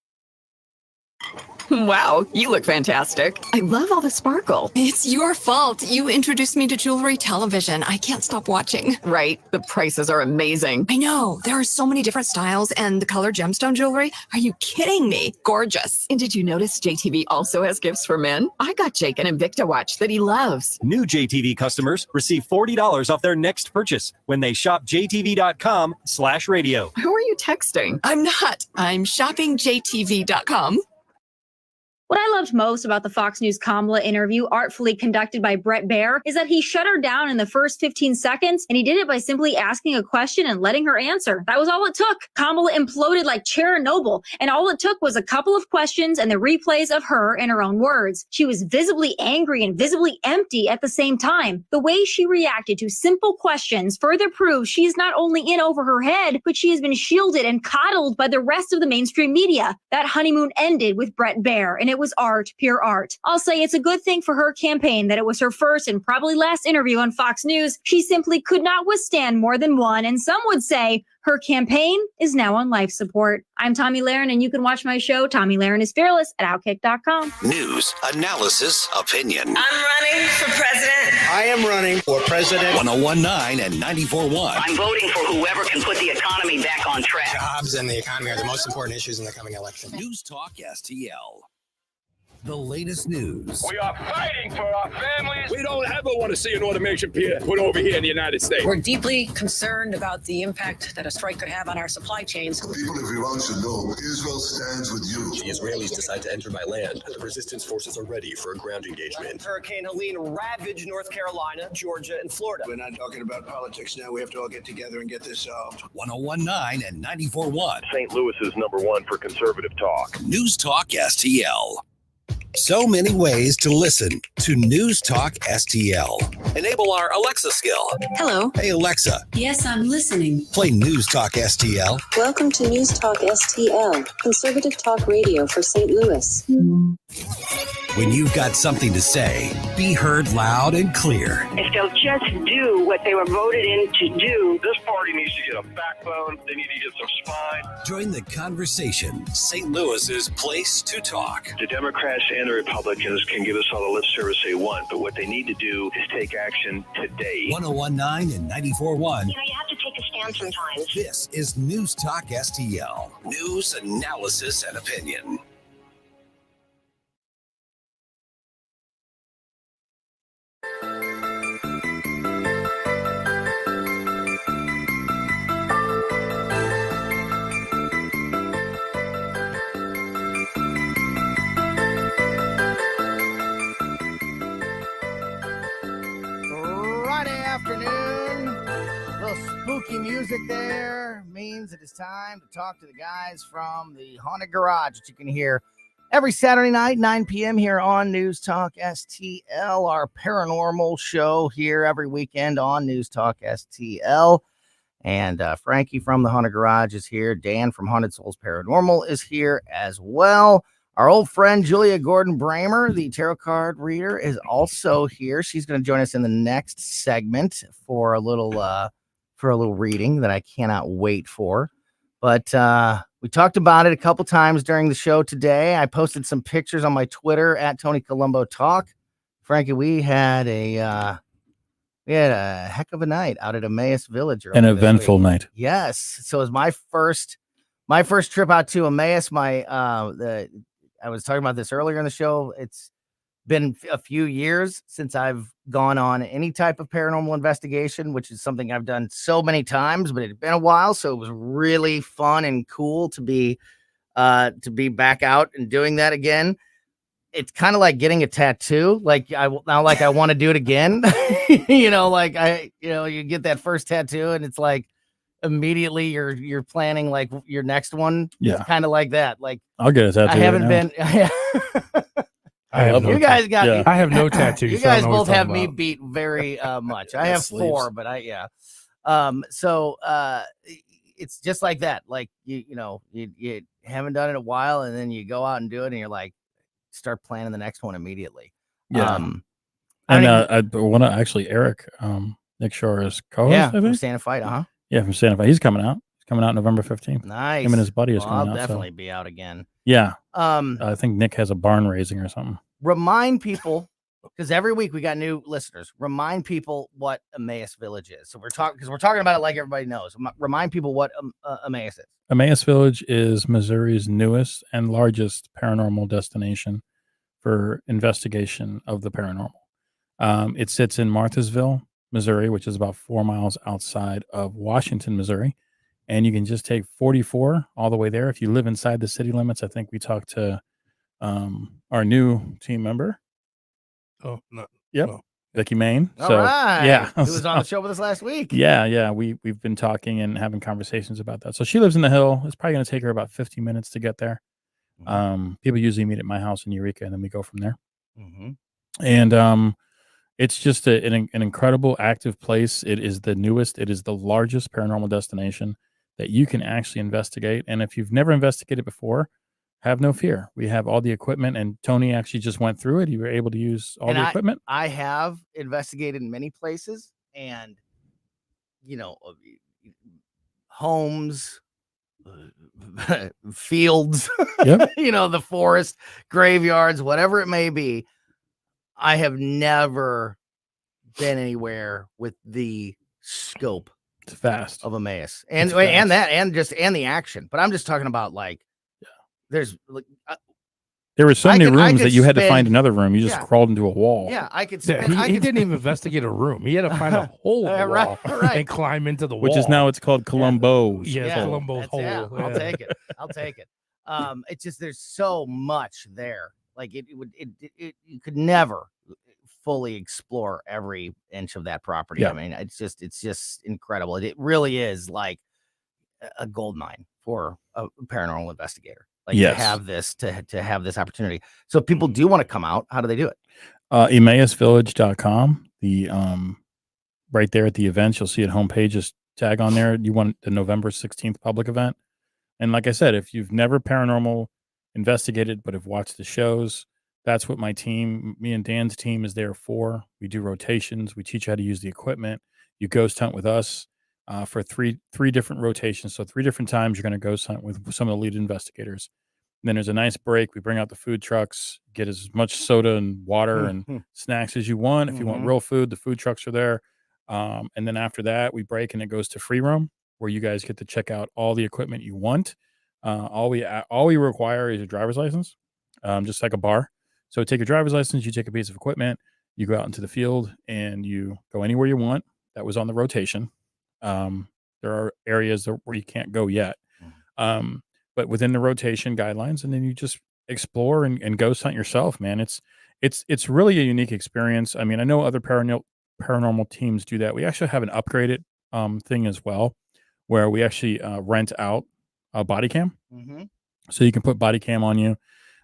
Wow, you look fantastic. I love all the sparkle. It's your fault. You introduced me to jewelry television. I can't stop watching. Right. The prices are amazing. I know. There are so many different styles and the color gemstone jewelry. Are you kidding me? Gorgeous. And did you notice JTV also has gifts for men? I got Jake an Invicta watch that he loves. New JTV customers receive $40 off their next purchase when they shop jtv.com/radio. Who are you texting? I'm not. I'm shoppingjtv.com. What I loved most about the Fox News Kamala interview, artfully conducted by Brett Baer, is that he shut her down in the first 15 seconds, and he did it by simply asking a question and letting her answer. That was all it took. Kamala imploded like Chernobyl, and all it took was a couple of questions and the replays of her in her own words. She was visibly angry and visibly empty at the same time. The way she reacted to simple questions further proves she is not only in over her head, but she has been shielded and coddled by the rest of the mainstream media. That honeymoon ended with Brett Baer, and it was art, pure art. I'll say it's a good thing for her campaign that it was her first and probably last interview on Fox News. She simply could not withstand more than one, and some would say her campaign is now on life support. I'm Tommy Lahren, and you can watch my show, Tommy Lahren is Fearless, at Outkick.com. News, analysis, opinion. I'm running for president. I am running for president. 1019 and 94.1. I'm voting for whoever can put the economy back on track. Jobs and the economy are the most important issues in the coming election. News Talk STL. The latest news. We are fighting for our families. We don't ever want to see an automation pier put over here in the United States. We're deeply concerned about the impact that a strike could have on our supply chains. The people of Iran should know Israel stands with you. The Israelis decide to enter by land. The resistance forces are ready for a ground engagement. Hurricane Helene ravaged North Carolina, Georgia, and Florida. We're not talking about politics now. We have to all get together and get this solved. 1019 and 94.1. St. Louis is #1 for conservative talk. News Talk STL. So many ways to listen to News Talk STL. Enable our Alexa skill. Hello. Hey, Alexa. Yes, I'm listening. Play News Talk STL. Welcome to News Talk STL, conservative talk radio for St. Louis. When you've got something to say, be heard loud and clear. If they'll just do what they were voted in to do. This party needs to get a backbone. They need to get some spine. Join the conversation. St. Louis's place to talk. The Democrats and the Republicans can give us all the lip service they want, but what they need to do is take action today. 1019 and 94.1. You have to take a stand sometimes. This is News Talk STL. News, analysis, and opinion. Afternoon. A little spooky music there means it is time to talk to the guys from the Haunted Garage, that you can hear every Saturday night, 9 p.m. here on News Talk STL, our paranormal show here every weekend on News Talk STL. And Frankie from the Haunted Garage is here. Dan from Haunted Souls Paranormal is here as well. Our old friend Julia Gordon-Bramer, the tarot card reader, is also here. She's going to join us in the next segment for a little reading that I cannot wait for. But we talked about it a couple times during the show today. I posted some pictures on my Twitter at Tony Colombo Talk. Frankie, we had a heck of a night out at Emmaus Village. An eventful night. Yes. So it was my first trip out to Emmaus. I was talking about this earlier in the show. It's been a few years since I've gone on any type of paranormal investigation, which is something I've done so many times, but it's been a while. So it was really fun and cool to be back out and doing that again. It's kind of like getting a tattoo. Like I want to do it again. You get that first tattoo and it's like immediately you're planning like your next one. Yeah. It's kind of like that. Like I'll get a tattoo. I haven't been. I have you guys got me. I have no tattoos. You guys both have me beat very much. I have sleeves. 4, but so it's just like that. Like you haven't done it in a while, and then you go out and do it, and you're like, start planning the next one immediately. Yeah. I want to actually Eric, Nick Shore's co-host. Yeah, I think. from Santa Fe, Yeah, from Santa Fe. He's coming out. He's coming out November 15th. Nice. Him and his buddy is Well, coming I'll out. definitely be out again. Yeah. I think Nick has a barn raising or something. Remind people, because every week we got new listeners. Remind people what Emmaus Village is. So we're talking about it like everybody knows. Remind people what Emmaus is. Emmaus Village is Missouri's newest and largest paranormal destination for investigation of the paranormal. It sits in Marthasville, Missouri, which is about 4 miles outside of Washington, Missouri. And you can just take 44 all the way there. If you live inside the city limits, I think we talked to our new team member. Oh, no. Yep. No. Vicky Main. All So right. yeah, Who was on the show with us last week? Yeah. We've been talking and having conversations about that. So she lives in the Hill. It's probably going to take her about 15 minutes to get there. People usually meet at my house in Eureka, and then we go from there. And it's just an incredible active place. It is the newest. It is the largest paranormal destination that you can actually investigate. And if you've never investigated before, have no fear. We have all the equipment, and Tony actually just went through it. You were able to use all the equipment. I have investigated in many places, and homes, fields, the forest, graveyards, whatever it may be. I have never been anywhere with the scope of Emmaus and the action. But I'm just talking about there's there were so many rooms that you had to find another room. You just crawled into a wall. Yeah, I could. He didn't even investigate a room. He had to find a hole in the wall and climb into the wall. Which is now it's called Colombo's. Colombo's hole. Yeah. I'll take it. It's just there's so much there. Like you could never fully explore every inch of that property. Yeah. I mean, it's just incredible. It really is like a gold mine for a paranormal investigator. Like to have this opportunity. So if people do want to come out, how do they do it? EmmausVillage.com. The right there at the events, you'll see it homepage. Just tag on there. You want the November 16th public event. And like I said, if you've never paranormal investigated but have watched the shows, that's what my team, me and Dan's team, is there for. We do rotations. We teach you how to use the equipment. You ghost hunt with us for three different rotations. So 3 different times you're going to ghost hunt with some of the lead investigators. And then there's a nice break. We bring out the food trucks, get as much soda and water and snacks as you want. If you want real food, the food trucks are there. And then after that, we break and it goes to free roam, where you guys get to check out all the equipment you want. All we require is a driver's license, just like a bar. So take your driver's license, you take a piece of equipment, you go out into the field, and you go anywhere you want. That was on the rotation. There are areas where you can't go yet, but within the rotation guidelines, and then you just explore and ghost hunt yourself, man. It's really a unique experience. I mean, I know other paranormal teams do that. We actually have an upgraded thing as well, where we actually rent out a body cam, so you can put body cam on you,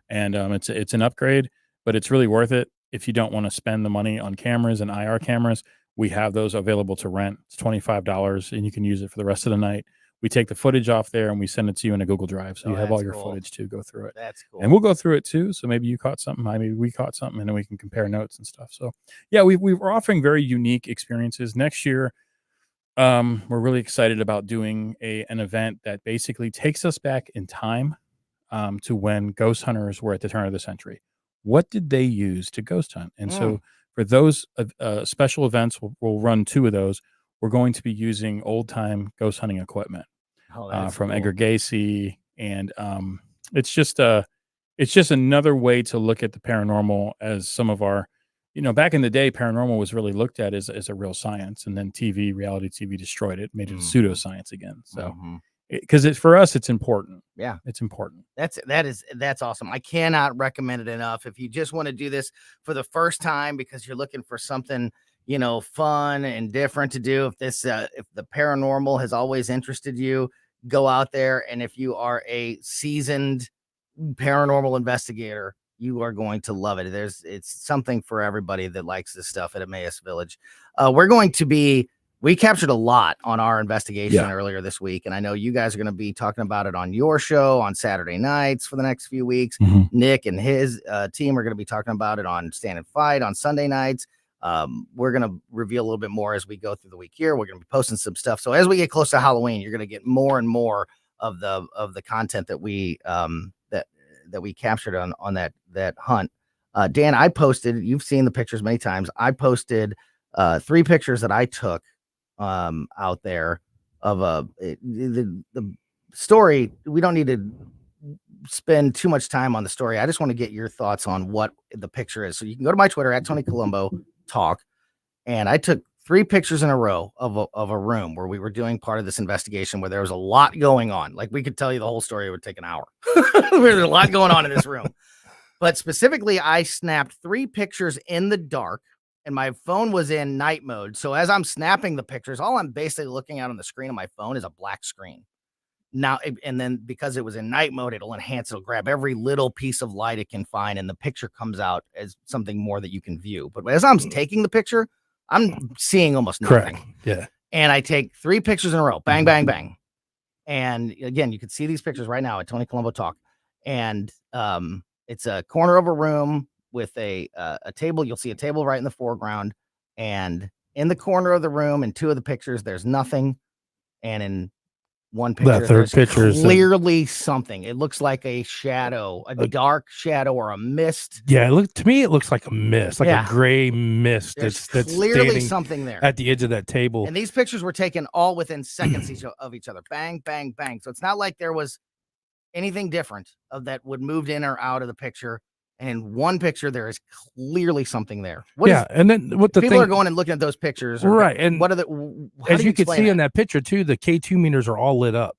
and it's an upgrade, but it's really worth it if you don't want to spend the money on cameras and IR cameras. We have those available to rent. It's $25, and you can use it for the rest of the night. We take the footage off there and we send it to you in a Google Drive, so you have all your footage to go through it. That's cool. And we'll go through it too. So maybe you caught something, maybe we caught something, and then we can compare notes and stuff. So yeah, we're offering very unique experiences. Next year, we're really excited about doing an event that basically takes us back in time to when ghost hunters were at the turn of the century. What did they use to ghost hunt? And so for those special events, we'll run 2 of those. We're going to be using old time ghost hunting equipment from cool. Edgar Gacy, and it's just another way to look at the paranormal as some of our, back in the day, paranormal was really looked at as a real science, and then reality TV destroyed it, made it a pseudoscience again. So, because for us, it's important. Yeah, it's important. That's awesome. I cannot recommend it enough. If you just want to do this for the first time because you're looking for something, fun and different to do, if the paranormal has always interested you, go out there. And if you are a seasoned paranormal investigator, you are going to love it. It's something for everybody that likes this stuff at Emmaus Village. We captured a lot on our investigation earlier this week, and I know you guys are going to be talking about it on your show on Saturday nights for the next few weeks. Nick and his team are going to be talking about it on Stand and Fight on Sunday nights. We're going to reveal a little bit more as we go through the week here. We're going to be posting some stuff. So as we get close to Halloween, you're going to get more and more of the content that we captured on that hunt. Dan, I posted, you've seen the pictures many times. I posted 3 pictures that I took out there of the story. We don't need to spend too much time on the story. I just want to get your thoughts on what the picture is. So you can go to my Twitter at Tony Colombo Talk, and I took 3 pictures in a row of a room where we were doing part of this investigation where there was a lot going on. Like, we could tell you the whole story. It would take an hour. There's a lot going on in this room. But specifically, I snapped 3 pictures in the dark, and my phone was in night mode. So as I'm snapping the pictures, all I'm basically looking at on the screen of my phone is a black screen. Now, and then because it was in night mode, it'll enhance, it'll grab every little piece of light it can find, and the picture comes out as something more that you can view. But as I'm taking the picture, I'm seeing almost nothing. Correct. Yeah. And I take 3 pictures in a row, bang, bang, bang. And again, you can see these pictures right now at Tony Colombo Talk. And it's a corner of a room with a table. You'll see a table right in the foreground. And in the corner of the room, in 2 of the pictures, there's nothing. And in one picture, That third picture is clearly something. It looks like a shadow, a dark shadow or a mist. Yeah, to me, it looks like a mist, like a gray mist. There's that's clearly standing something there at the edge of that table. And these pictures were taken all within seconds of each other. Bang, bang, bang. So it's not like there was anything different of that would moved in or out of the picture. And in one picture, there is clearly something there. And then what the people thing, are going and looking at those pictures, right? And what are the? As you can see in that picture too, the K2 meters are all lit up.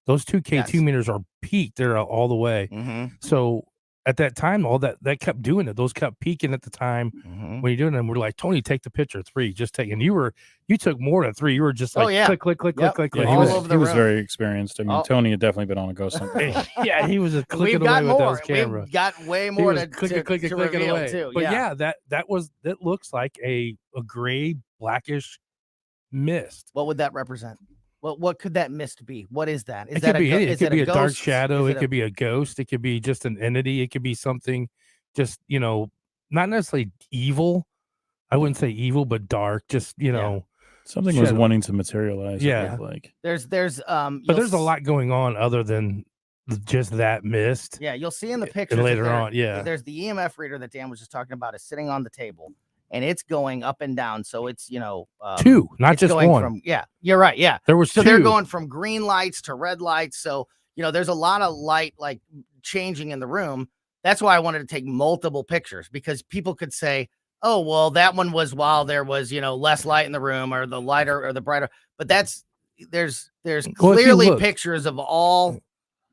Those 2 K2 meters are peaked. They're all the way. So at that time, all that kept doing it. Those kept peaking at the time when you're doing them. We're like, Tony, take the picture. 3, just take. And you took more than 3. You were just like, click, click. Yeah, over he was very experienced. I mean, Tony had definitely been on a ghost hunt. Yeah, he was just clicking away with those cameras. We've got way more to clicking away too. But that looks like a gray blackish mist. What would that represent? What could that mist be? What is that? It could be a dark shadow. It could be a ghost. It could be just an entity. It could be something just, not necessarily evil. I wouldn't say evil, but dark. Just, something shadow. was wanting to materialize. Yeah. Like there's but there's a lot going on other than just that mist. Yeah. You'll see in the pictures and later on. Yeah. There's the EMF reader that Dan was just talking about is sitting on the table. And it's going up and down. So it's, 2, not just one. You're right. Yeah. There was 2. They're going from green lights to red lights. So, there's a lot of light like changing in the room. That's why I wanted to take multiple pictures, because people could say, oh, well, that one was while there was, less light in the room, or the lighter or the brighter. But there's clearly pictures of all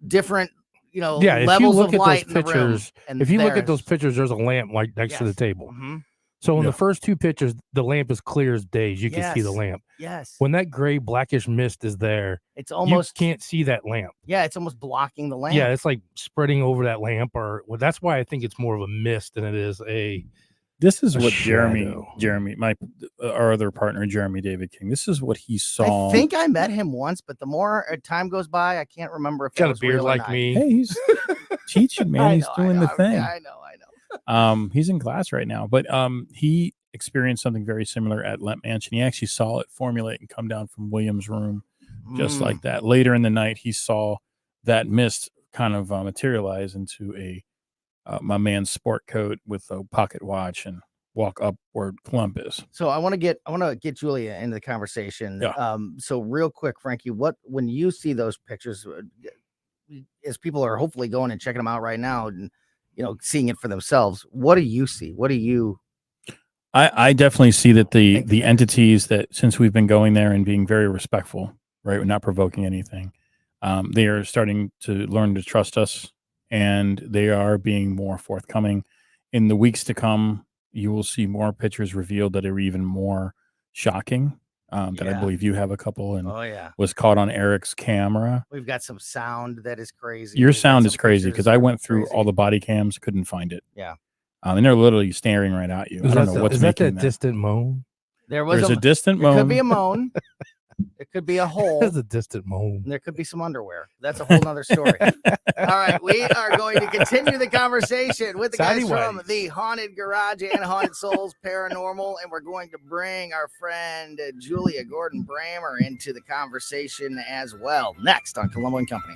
different, levels of light in the room. And if you look at those pictures, there's a lamp like next to the table. So in the first 2 pictures, the lamp is clear as day. You can see the lamp. Yes. When that gray blackish mist is there, it's almost you can't see that lamp. Yeah, it's almost blocking the lamp. Yeah, it's like spreading over that lamp, that's why I think it's more of a mist than it is a. This is what shadow. Jeremy, our other partner, Jeremy David King. This is what he saw. I think I met him once, but the more time goes by, I can't remember if got a beard like me. Hey, he's teaching, man. He's doing the thing. I know. He's in class right now, but he experienced something very similar at Lemp Mansion. He actually saw it formulate and come down from William's room, just like that. Later in the night, he saw that mist kind of materialize into my man's sport coat with a pocket watch and walk up where Clump is. So I want to get Julia into the conversation. Yeah. So real quick, Frankie, when you see those pictures, as people are hopefully going and checking them out right now and seeing it for themselves, what do you see? What do you? I definitely see that the entities that, since we've been going there and being very respectful, right, we're not provoking anything, they are starting to learn to trust us, and they are being more forthcoming. In the weeks to come, you will see more pictures revealed that are even more shocking. That I believe you have a couple, and was caught on Eric's camera. We've got some sound that is crazy. Your sound is crazy, because I went through all the body cams, couldn't find it. Yeah. And they're literally staring right at you. I don't know what's making that distant moan. There's a distant moan. It could be a moan. It could be a hole. There's a distant moan. There could be some underwear. That's a whole nother story. All right, we are going to continue the conversation with the guys from the Haunted Garage and Haunted Souls Paranormal, and we're going to bring our friend Julia Gordon-Brammer into the conversation as well. Next on Colombo Company.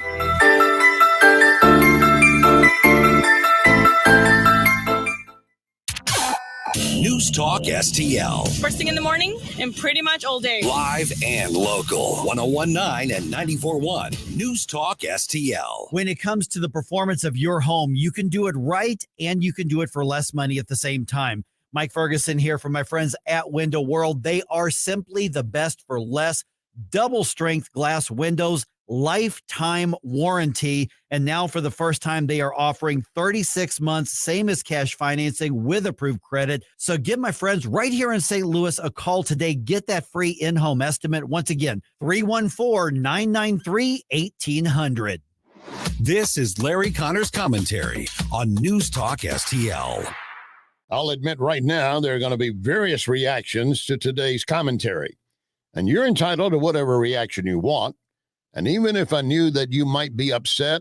News Talk STL. First thing in the morning and pretty much all day. Live and local. 101.9 and 94.1. News Talk STL. When it comes to the performance of your home, you can do it right and you can do it for less money at the same time. Mike Ferguson here from my friends at Window World. They are simply the best for less. Double strength glass windows, lifetime warranty. And now for the first time, they are offering 36 months, same as cash financing with approved credit. So give my friends right here in St. Louis a call today. Get that free in-home estimate. Once again, 314-993-1800. This is Larry Connor's commentary on News Talk STL. I'll admit right now there are going to be various reactions to today's commentary, and you're entitled to whatever reaction you want. And even if I knew that you might be upset,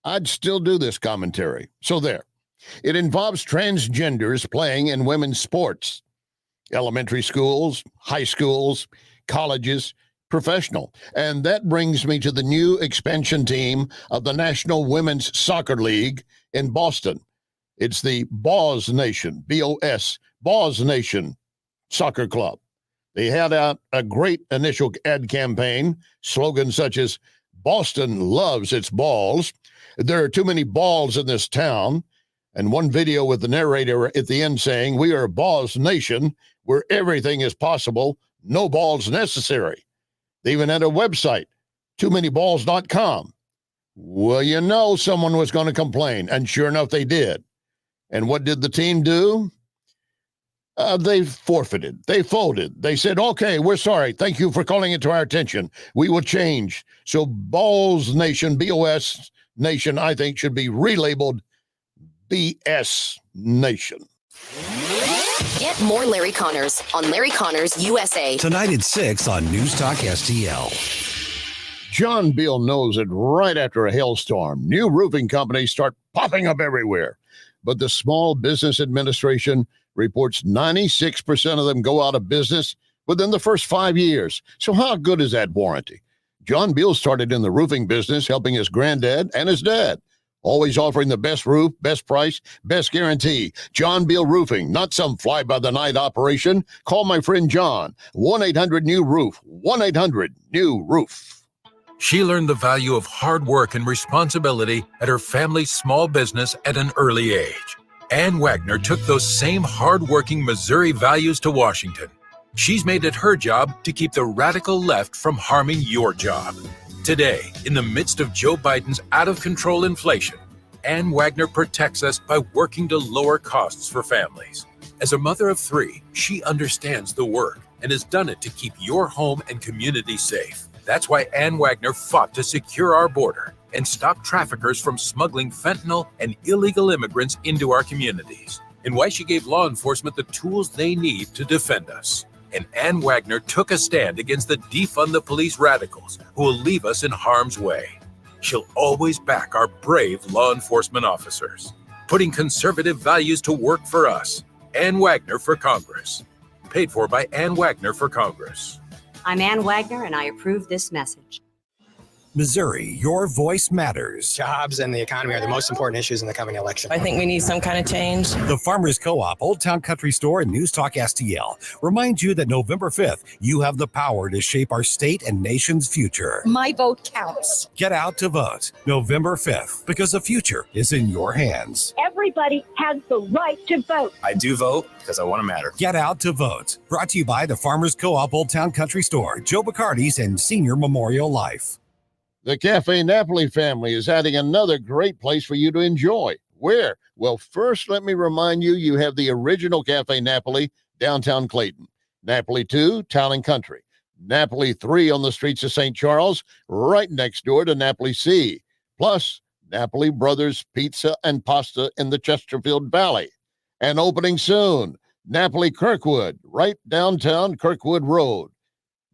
I'd still do this commentary. So there. It involves transgenders playing in women's sports. Elementary schools, high schools, colleges, professional. And that brings me to the new expansion team of the National Women's Soccer League in Boston. It's the Boz Nation, B-O-S, Boz Nation Soccer Club. They had out a great initial ad campaign, slogans such as, Boston loves its balls. There are too many balls in this town. And one video with the narrator at the end saying, we are Boz Nation, where everything is possible, no balls necessary. They even had a website, tooManyBalls.com. Well, you know someone was going to complain, and sure enough, they did. And what did the team do? They forfeited. They folded. They said, okay, we're sorry. Thank you for calling it to our attention. We will change. So Balls Nation, B-O-S Nation, I think should be relabeled BS Nation. Get more Larry Connors on Larry Connors USA. Tonight at 6 on News Talk STL. John Beal knows it right after a hailstorm. New roofing companies start popping up everywhere. But the Small Business Administration reports 96% of them go out of business within the first 5 years. So how good is that warranty? John Beal started in the roofing business, helping his granddad and his dad. Always offering the best roof, best price, best guarantee. John Beal Roofing, not some fly-by-the-night operation. Call my friend John, 1-800-NEW-ROOF, 1-800-NEW-ROOF. She learned the value of hard work and responsibility at her family's small business at an early age. Ann Wagner took those same hard-working Missouri values to Washington. She's made it her job to keep the radical left from harming your job. Today, in the midst of Joe Biden's out-of-control inflation, Ann Wagner protects us by working to lower costs for families. As a mother of 3, she understands the work and has done it to keep your home and community safe. That's why Ann Wagner fought to secure our border and stop traffickers from smuggling fentanyl and illegal immigrants into our communities, and why she gave law enforcement the tools they need to defend us. And Ann Wagner took a stand against the defund the police radicals who will leave us in harm's way. She'll always back our brave law enforcement officers, putting conservative values to work for us. Ann Wagner for Congress. Paid for by Ann Wagner for Congress. I'm Ann Wagner, and I approve this message. Missouri, your voice matters. Jobs and the economy are the most important issues in the coming election. I think we need some kind of change. The Farmers Co-op, Old Town Country Store, and News Talk STL remind you that November 5th, you have the power to shape our state and nation's future. My vote counts. Get out to vote November 5th, because the future is in your hands. Everybody has the right to vote. I do vote because I want to matter. Get out to vote. Brought to you by the Farmers Co-op, Old Town Country Store, Joe Bacardi's, and Senior Memorial Life. The Cafe Napoli family is adding another great place for you to enjoy. Where? Well, first, let me remind you, you have the original Cafe Napoli, downtown Clayton. Napoli 2, Town and Country. Napoli 3 on the streets of St. Charles, right next door to Napoli C. Plus, Napoli Brothers Pizza and Pasta in the Chesterfield Valley. And opening soon, Napoli Kirkwood, right downtown Kirkwood Road.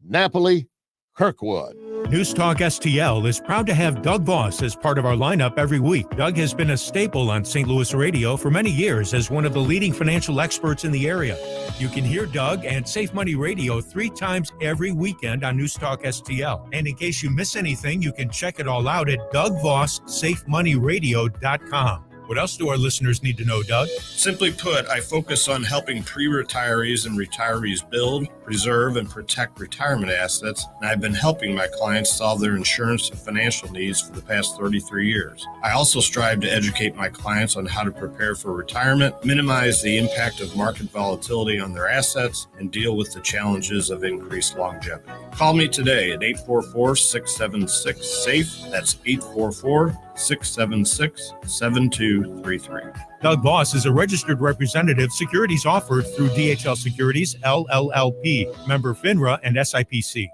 Napoli Kirkwood. News Talk STL is proud to have Doug Voss as part of our lineup every week. Doug has been a staple on St. Louis radio for many years as one of the leading financial experts in the area. You can hear Doug and Safe Money Radio 3 times every weekend on News Talk STL. And in case you miss anything, you can check it all out at DougVossSafeMoneyRadio.com. What else do our listeners need to know, Doug? Simply put, I focus on helping pre-retirees and retirees build, preserve, and protect retirement assets, and I've been helping my clients solve their insurance and financial needs for the past 33 years. I also strive to educate my clients on how to prepare for retirement, minimize the impact of market volatility on their assets, and deal with the challenges of increased longevity. Call me today at 844-676-SAFE. That's 844-676-7233. Doug Voss is a registered representative. Securities offered through DHL Securities, LLLP, member FINRA and SIPC.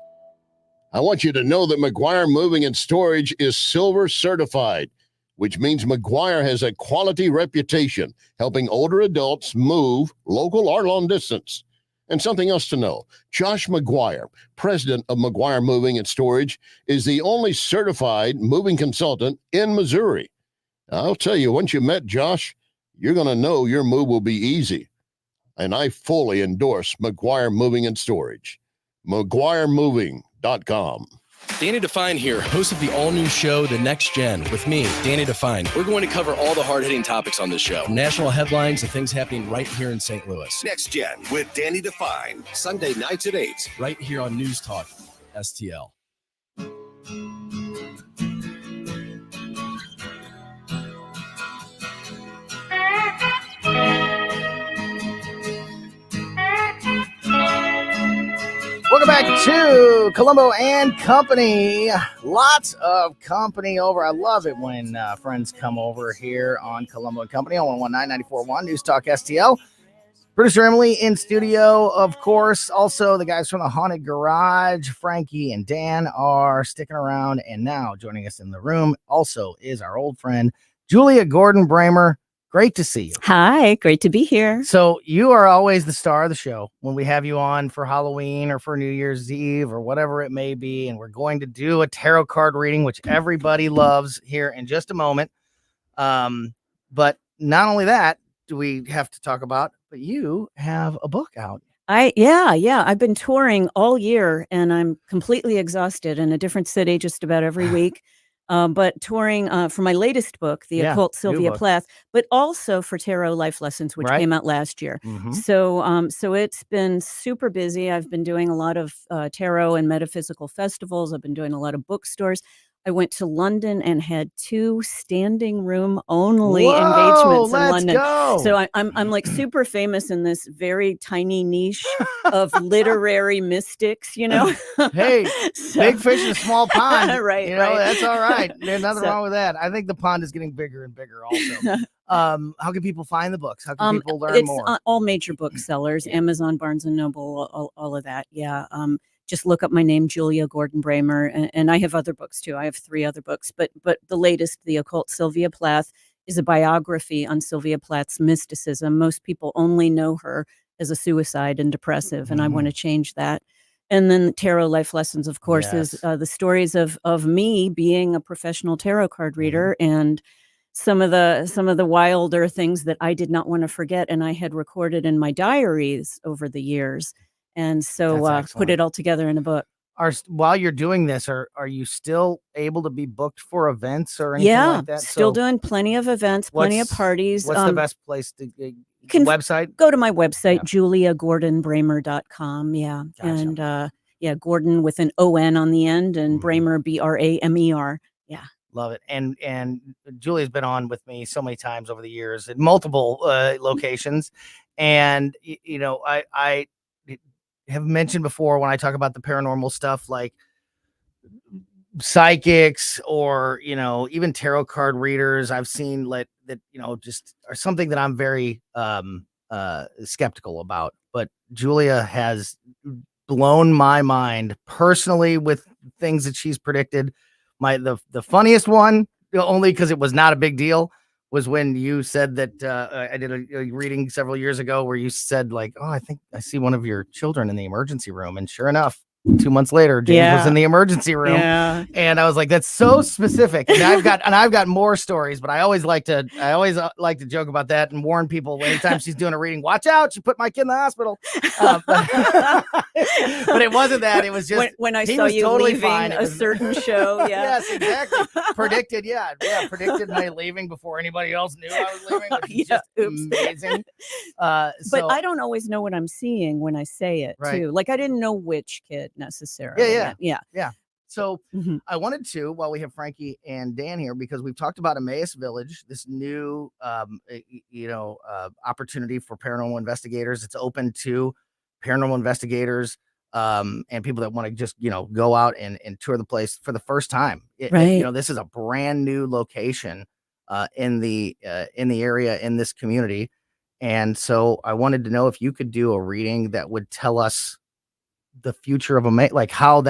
I want you to know that McGuire Moving and Storage is silver certified, which means McGuire has a quality reputation helping older adults move local or long distance. And something else to know, Josh McGuire, president of McGuire Moving and Storage, is the only certified moving consultant in Missouri. I'll tell you, once you met Josh, you're going to know your move will be easy. And I fully endorse McGuire Moving and Storage. McGuireMoving.com. Danny Define here, host of the all-new show, The Next Gen, with me, Danny Define. We're going to cover all the hard-hitting topics on this show, from national headlines to things happening right here in St. Louis. Next Gen with Danny Define, Sunday nights at 8. Right here on News Talk, STL. Welcome back to Colombo and Company. Lots of company over. I love it when friends come over here on Colombo and Company on 119.94.1 News Talk STL. Producer Emily in studio, of course. Also, the guys from the Haunted Garage, Frankie and Dan, are sticking around. And now joining us in the room also is our old friend, Julia Gordon-Bramer. Great to see you. Hi, great to be here. So you are always the star of the show when we have you on for Halloween or for New Year's Eve or whatever it may be. And we're going to do a tarot card reading, which everybody loves, here in just a moment. But not only that do we have to talk about, but you have a book out. Yeah. I've been touring all year and I'm completely exhausted in a different city just about every week. But touring for my latest book, The Occult Sylvia Plath, but also for Tarot Life Lessons, which came out last year. Mm-hmm. So it's been super busy. I've been doing a lot of tarot and metaphysical festivals. I've been doing a lot of bookstores. I went to London and had 2 standing room only engagements in London. Go. So I'm like super famous in this very tiny niche of literary mystics, you know. Hey, big fish in a small pond. Right, you know, that's all right. There's nothing wrong with that. I think the pond is getting bigger and bigger also. How can people find the books? How can people learn more? It's all major booksellers, Amazon, Barnes and Noble, all of that. Yeah. Just look up my name, Julia Gordon-Bramer, and I have other books too. I have 3 other books, but the latest, The Occult Sylvia Plath, is a biography on Sylvia Plath's mysticism. Most people only know her as a suicide and depressive, and I want to change that. And then Tarot Life Lessons, of course, is the stories of me being a professional tarot card reader and some of the wilder things that I did not want to forget, and I had recorded in my diaries over the years. And so put it all together in a book. While you're doing this, are you still able to be booked for events or anything like that? Still doing plenty of events, plenty of parties. What's the best place to can website? Go to my website, juliagordonbramer.com. Yeah. Gotcha. And Gordon with an O-N on the end and Bramer, Bramer. Yeah. Love it. And Julia's been on with me so many times over the years at multiple locations. And, you know, I have mentioned before when I talk about the paranormal stuff, like psychics or, you know, even tarot card readers, I've seen that, you know, just are something that I'm very skeptical about. But Julia has blown my mind personally with things that she's predicted. The funniest one, only because it was not a big deal, was when you said that I did a reading several years ago where you said like, oh, I think I see one of your children in the emergency room. And sure enough, 2 months later, James was in the emergency room. Yeah. And I was like, that's so specific. And I've got more stories, but I always like to joke about that and warn people anytime she's doing a reading, watch out, she put my kid in the hospital. But it wasn't that. It was just when I he saw was you totally leaving fine. It a was, certain show. Yeah. Yes, exactly. Predicted my leaving before anybody else knew I was leaving, which is just amazing. But I don't always know what I'm seeing when I say it too. Like I didn't know which kid necessarily. Yeah. So I wanted to, while we have Frankie and Dan here, because we've talked about Emmaus Village, this new, opportunity for paranormal investigators. It's open to paranormal investigators and people that want to just, go out and tour the place for the first time. This is a brand new location in the area, in this community. And so I wanted to know if you could do a reading that would tell us the future of like how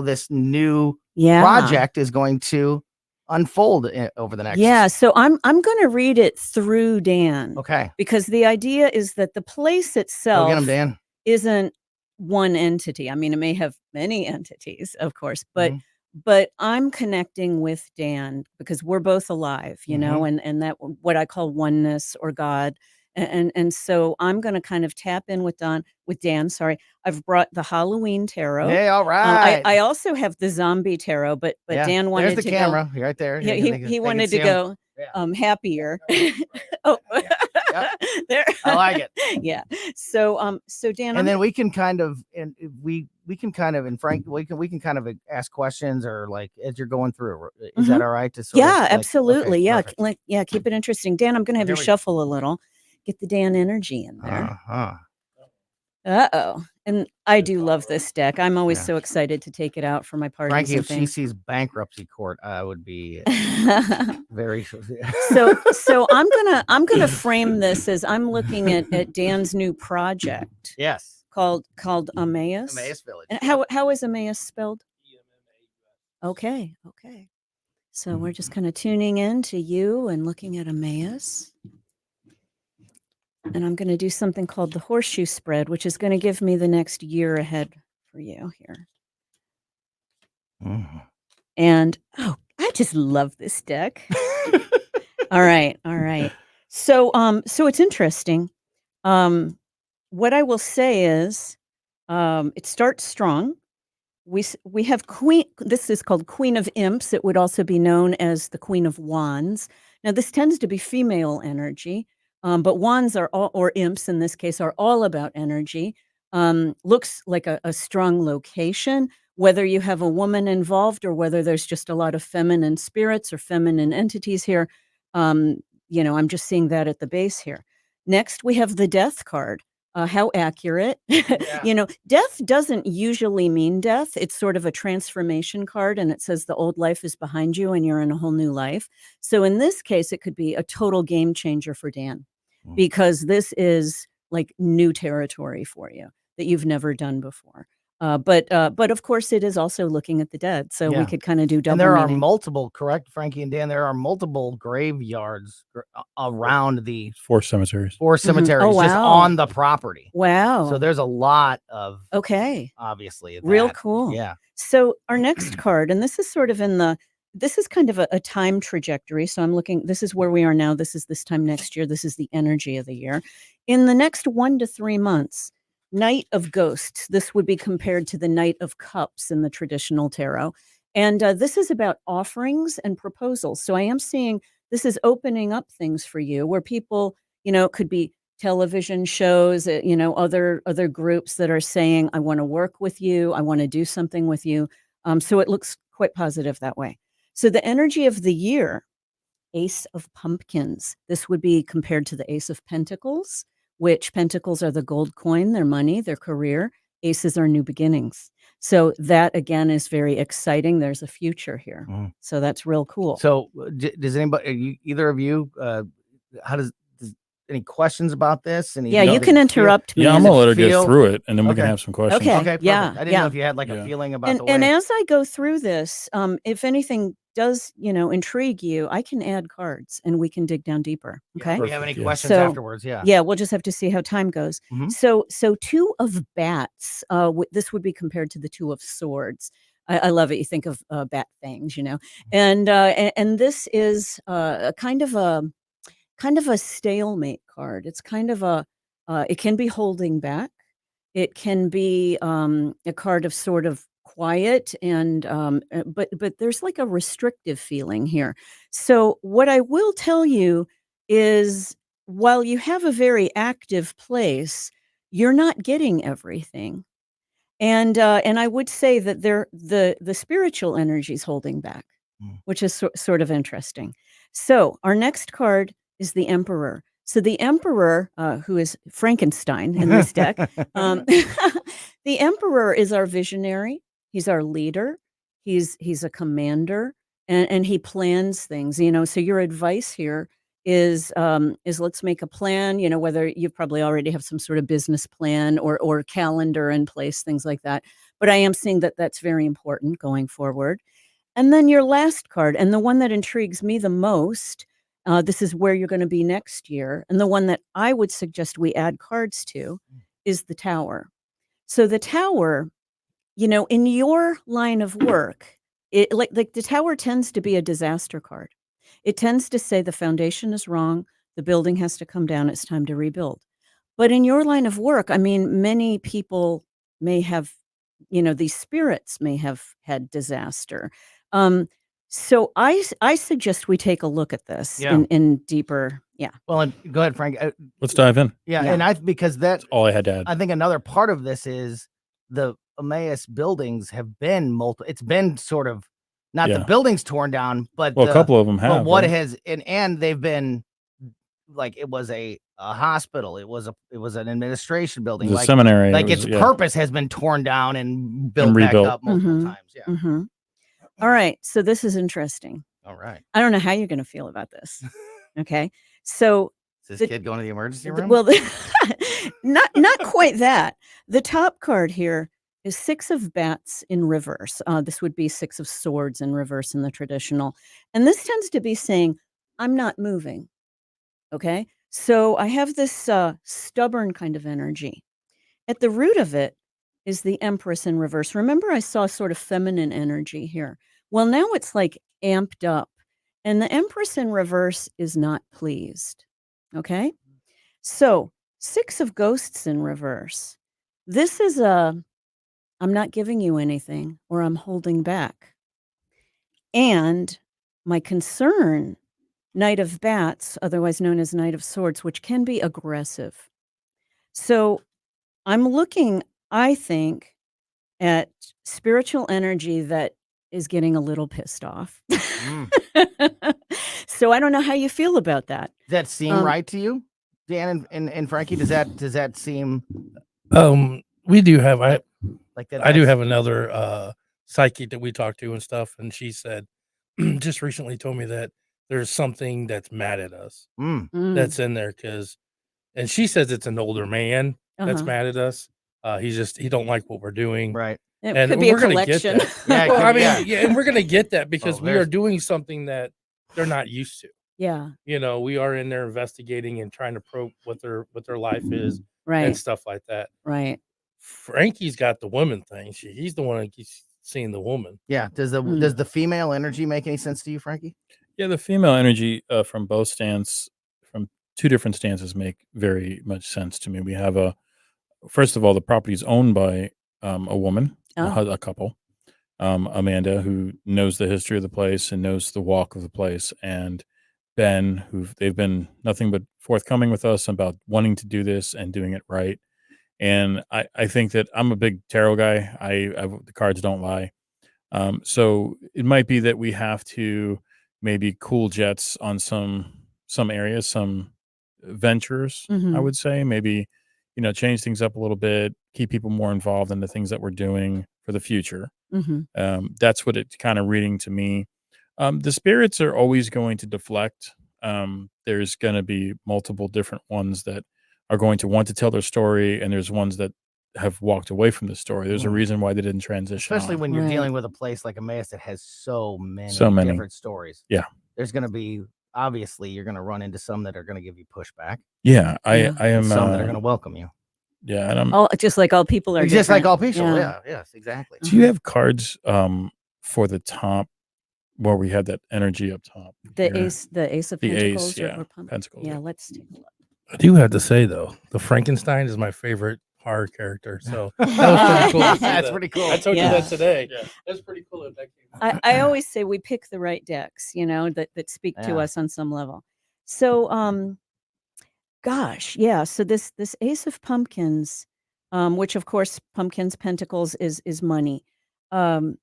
this new project is going to unfold over the next. So I'm going to read it through Dan. Okay. Because the idea is that the place itself Go get him, Dan. Isn't one entity. I mean, it may have many entities, of course, but I'm connecting with Dan because we're both alive, and that what I call oneness or God. And so I'm going to kind of tap in with Dan. Sorry, I've brought the Halloween tarot. Hey, all right. I also have the zombie tarot, but Dan wanted there's the to camera right there. Yeah, he wanted to go happier. There. I like it. Yeah. So Dan, and then we can kind of and Frank, we can kind of ask questions or like as you're going through. Is that all right? To sort of, like, absolutely. Okay, Keep it interesting. Dan, I'm going to have you shuffle a little. Get the Dan energy in there. Uh-oh. And I do love this deck. I'm always so excited to take it out for my parties. Frankie, and if she things. sees bankruptcy court, I would be very so I'm gonna frame this as I'm looking at Dan's new project. Yes. Called Emmaus. Emmaus Village. And how is Emmaus spelled? Okay. So we're just kind of tuning in to you and looking at Emmaus. And I'm going to do something called the horseshoe spread, which is going to give me the next year ahead for you here. And I just love this deck. All right. So it's interesting. What I will say is, it starts strong. We have Queen. This is called Queen of Imps. It would also be known as the Queen of Wands. Now, this tends to be female energy. But wands or imps in this case are all about energy. Looks like a strong location, whether you have a woman involved or whether there's just a lot of feminine spirits or feminine entities here. I'm just seeing that at the base here. Next, we have the death card. How accurate. Death doesn't usually mean death. It's sort of a transformation card, and it says the old life is behind you and you're in a whole new life. So in this case, it could be a total game changer for Dan, because this is like new territory for you that you've never done before. But of course, it is also looking at the dead. So we could kind of do double. And there are meaning. multiple, correct, Frankie and Dan? There are multiple graveyards around the 4 cemeteries. 4 cemeteries Oh, just wow. on the property. Wow. So there's a lot of obviously of real that. cool. Yeah. So our next card, and this is sort of this is kind of a time trajectory. So I'm looking, this is where we are now. This is this time next year. This is the energy of the year. In the next 1 to 3 months, Knight of Ghosts. This would be compared to the Knight of Cups in the traditional tarot. And this is about offerings and proposals. So I am seeing this is opening up things for you where people, it could be television shows, other groups that are saying, I want to work with you. I want to do something with you. So it looks quite positive that way. So the energy of the year, Ace of Pumpkins. This would be compared to the Ace of Pentacles, which pentacles are the gold coin, their money, their career. Aces are new beginnings. So that, again, is very exciting. There's a future here. So that's real cool. So does anybody, either of you, any questions about this? You can interrupt me. Yeah, I'm going to let her get through it, and then we can have some questions. Okay, perfect. I didn't know if you had like a feeling about the way. And as I go through this, if anything does, intrigue you, I can add cards and we can dig down deeper. Okay. If we have any questions So, afterwards, yeah. yeah, we'll just have to see how time goes. Mhm. So two of bats, this would be compared to the two of swords. I love it. You think of bat fangs, and this is a kind of a stalemate card. It's kind of it can be holding back. It can be a card of sort of quiet and but there's like a restrictive feeling here. So what I will tell you is while you have a very active place, you're not getting everything. And I would say that the spiritual energy is holding back, which is sort of interesting. So our next card is the Emperor. So the Emperor, who is Frankenstein in this deck, the Emperor is our visionary. He's our leader. He's a commander, and he plans things. So your advice here is let's make a plan. Whether you probably already have some sort of business plan or calendar in place, things like that. But I am seeing that that's very important going forward. And then your last card, and the one that intrigues me the most, this is where you're going to be next year. And the one that I would suggest we add cards to is the Tower. So the Tower, in your line of work, it like the Tower tends to be a disaster card. It tends to say the foundation is wrong, the building has to come down, it's time to rebuild. But in your line of work, I mean, many people may have, these spirits may have had disaster. So I suggest we take a look at this Yeah. in deeper. Yeah. Well, and go ahead, Frank. Let's dive in. Yeah, Yeah. and because That's all I had to add. I think another part of this is the Emmaus buildings have been it's been sort of not the Yeah. buildings torn down, but Well, a couple of them but have, what right? has and they've been like it was a hospital, it was an administration building, The like seminary, like it was- its yeah. purpose has been torn down and built back rebuilt. up multiple Mhm. times. Yeah. Mhm. All right. So this is interesting. All right. I don't know how you're going to feel about this. Okay. So Is this the- kid going to the emergency the- room? well, not quite that. The top card here is Six of Bats in reverse. This would be Six of Swords in reverse in the traditional. And this tends to be saying, I'm not moving. Okay. So I have this stubborn kind of energy. At the root of it is the Empress in reverse. Remember, I saw sort of feminine energy here. Well, now it's like amped up. And the Empress in reverse is not pleased. Okay. So, Six of Ghosts in reverse. This is I'm not giving you anything or I'm holding back. And my concern, Knight of Bats, otherwise known as Knight of Swords, which can be aggressive. So, I'm looking, I think, at spiritual energy that is getting a little pissed off. So I don't know how you feel about that. Does that seem right to you, Dan and Frankie? Does that seem We do have I that? I do have another psychic that we talked to and stuff, and she said just recently told me that there's something that's mad at us that's in there and she says it's an older man that's mad at us. He don't like what we're doing, right? It and could be a we're gonna get collection. that. Yeah, it Well, could I be, mean, yeah. and we're gonna get that because Oh, we are there's- doing something that they're not used to. Yeah. We are in there investigating and trying to probe what their life is, Right. and stuff like that. Right. Frankie's got the woman thing. He's the one that keeps seeing the woman. Yeah. Does the female energy make any sense to you, Frankie? Yeah, the female energy from from two different stances make very much sense to me. We have first of all, the property is owned by a woman, a couple, Amanda, who knows the history of the place and knows the walk of the place, and Ben, they've been nothing but forthcoming with us about wanting to do this and doing it right. And I think that I'm a big tarot guy. The cards don't lie. So it might be that we have to maybe cool jets on some areas, some ventures, I Mhm. would say. Maybe, change things up a little bit, keep people more involved in the things that we're doing for the future. Mhm. That's what it's kind of reading to me. The spirits are always going to deflect. There's going to be multiple different ones that are going to want to tell their story, and there's ones that have walked away from the story. There's a reason why they didn't transition. Especially when you're Right. dealing with a place like Emmaus that has so many different stories. Yeah. There's going to be, obviously, you're going to run into some that are going to give you pushback. Yeah. I and am some that are going to welcome you. Yeah. And I'm, Oh, just like all people are Just like different. all people. Yeah. Yes, exactly. do you have cards for the top where we had that energy up top? The here? ace of The pentacles ace, yeah. or pump. Pentacles. Yeah, let's take a look. I do have to say though, the Frankenstein is my favorite horror character. So that was pretty cool. That's pretty cool. I told you Yeah. that today. Yeah. That's pretty cool. That came I always say we pick the right decks, that speak to Yeah. us on some level. So, gosh, yeah. So this Ace of Pumpkins, which of course pumpkins, pentacles is money. To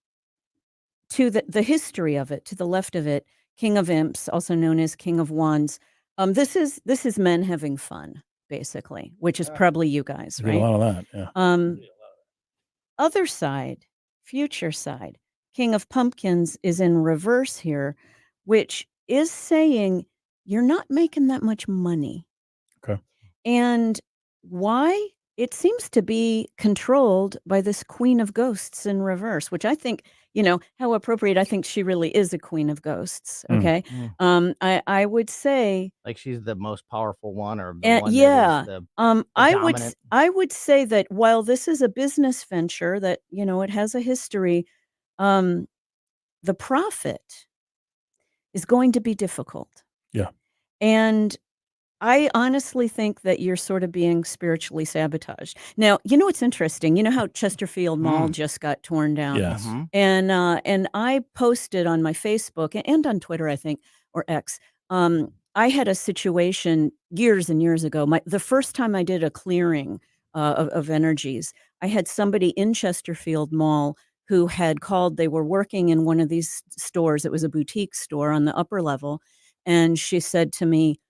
the history of it, to the left of it, King of Imps, also known as King of Wands. This is men having fun, basically, which is probably you guys, You get right? a lot of that. Yeah. Other side, future side, King of Pumpkins is in reverse here, which is saying you're not making that much money. Okay. And why? It seems to be controlled by this Queen of Ghosts in reverse, which I think, how appropriate. I think she really is a Queen of Ghosts. Okay. I would say, Like she's the most powerful one, or the and one yeah, that is the I dominant. would say that while this is a business venture that, it has a history, the profit is going to be difficult. Yeah. And I honestly think that you're sort of being spiritually sabotaged. Now, what's interesting? You know how Chesterfield Mall just got torn down? Yes. And I posted on my Facebook and on Twitter, I think, or X. I had a situation years and years ago. The first time I did a clearing of energies, I had somebody in Chesterfield Mall who had called. They were working in one of these stores. It was a boutique store on the upper level. And she said to me,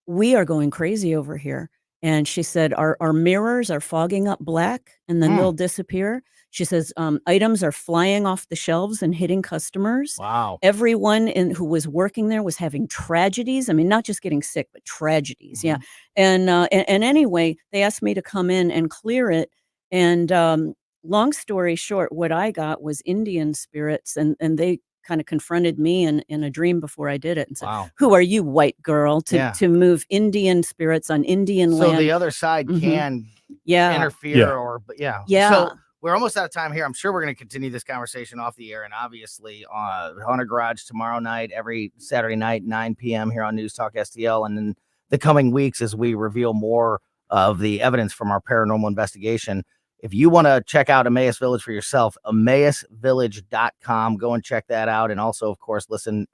"We are going crazy over here." And she said, our mirrors are fogging up black and then they'll disappear. She says, items are flying off the shelves and hitting customers. Wow. Everyone who was working there was having tragedies. I mean, not just getting sick, but tragedies. Yeah. And anyway, they asked me to come in and clear it. And long story short, what I got was Indian spirits, and they kind of confronted me in a dream before I did it and said, Wow. "Who are you, white girl, to Yeah. to move Indian spirits on Indian So land?" the other side can interfere, Yeah. but yeah. Yeah. So we're almost out of time here. I'm sure we're going to continue this conversation off the air, and obviously Haunted Garage tomorrow night, every Saturday night, 9 p.m. here on News Talk STL, and in the coming weeks as we reveal more of the evidence from our paranormal investigation. If you want to check out Emmaus Village for yourself, emmausvillage.com. Go and check that out. And also, of course,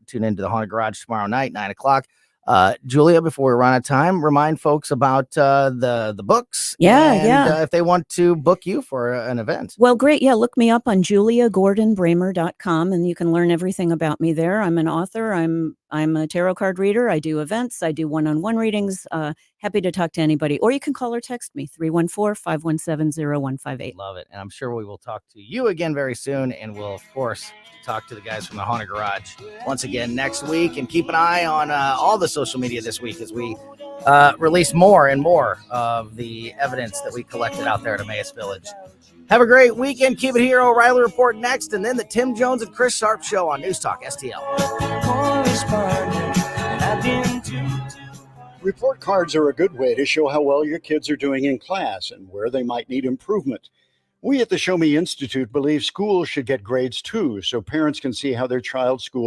tune into the Haunted Garage tomorrow night, 9 o'clock. Julia, before we run out of time, remind folks about the books. Yeah. If they want to book you for an event. Well, great. Yeah, look me up on juliagordonbramer.com, and you can learn everything about me there. I'm an author. I'm a tarot card reader. I do events. I do one-on-one readings. Happy to talk to anybody. Or you can call or text me, 314-517-0158. Love it. And I'm sure we will talk to you again very soon. And we'll, of course, talk to the guys from the Haunted Garage once again next week. And keep an eye on all the social media this week as we release more and more of the evidence that we collected out there at Emmaus Village. Have a great weekend. Keep it here. O'Reilly Report next, and then the Tim Jones and Chris Sharp Show on News Talk STL. Report cards are a good way to show how well your kids are doing in class and where they might need improvement. We at the Show Me Institute believe schools should get grades too, so parents can see how their child's school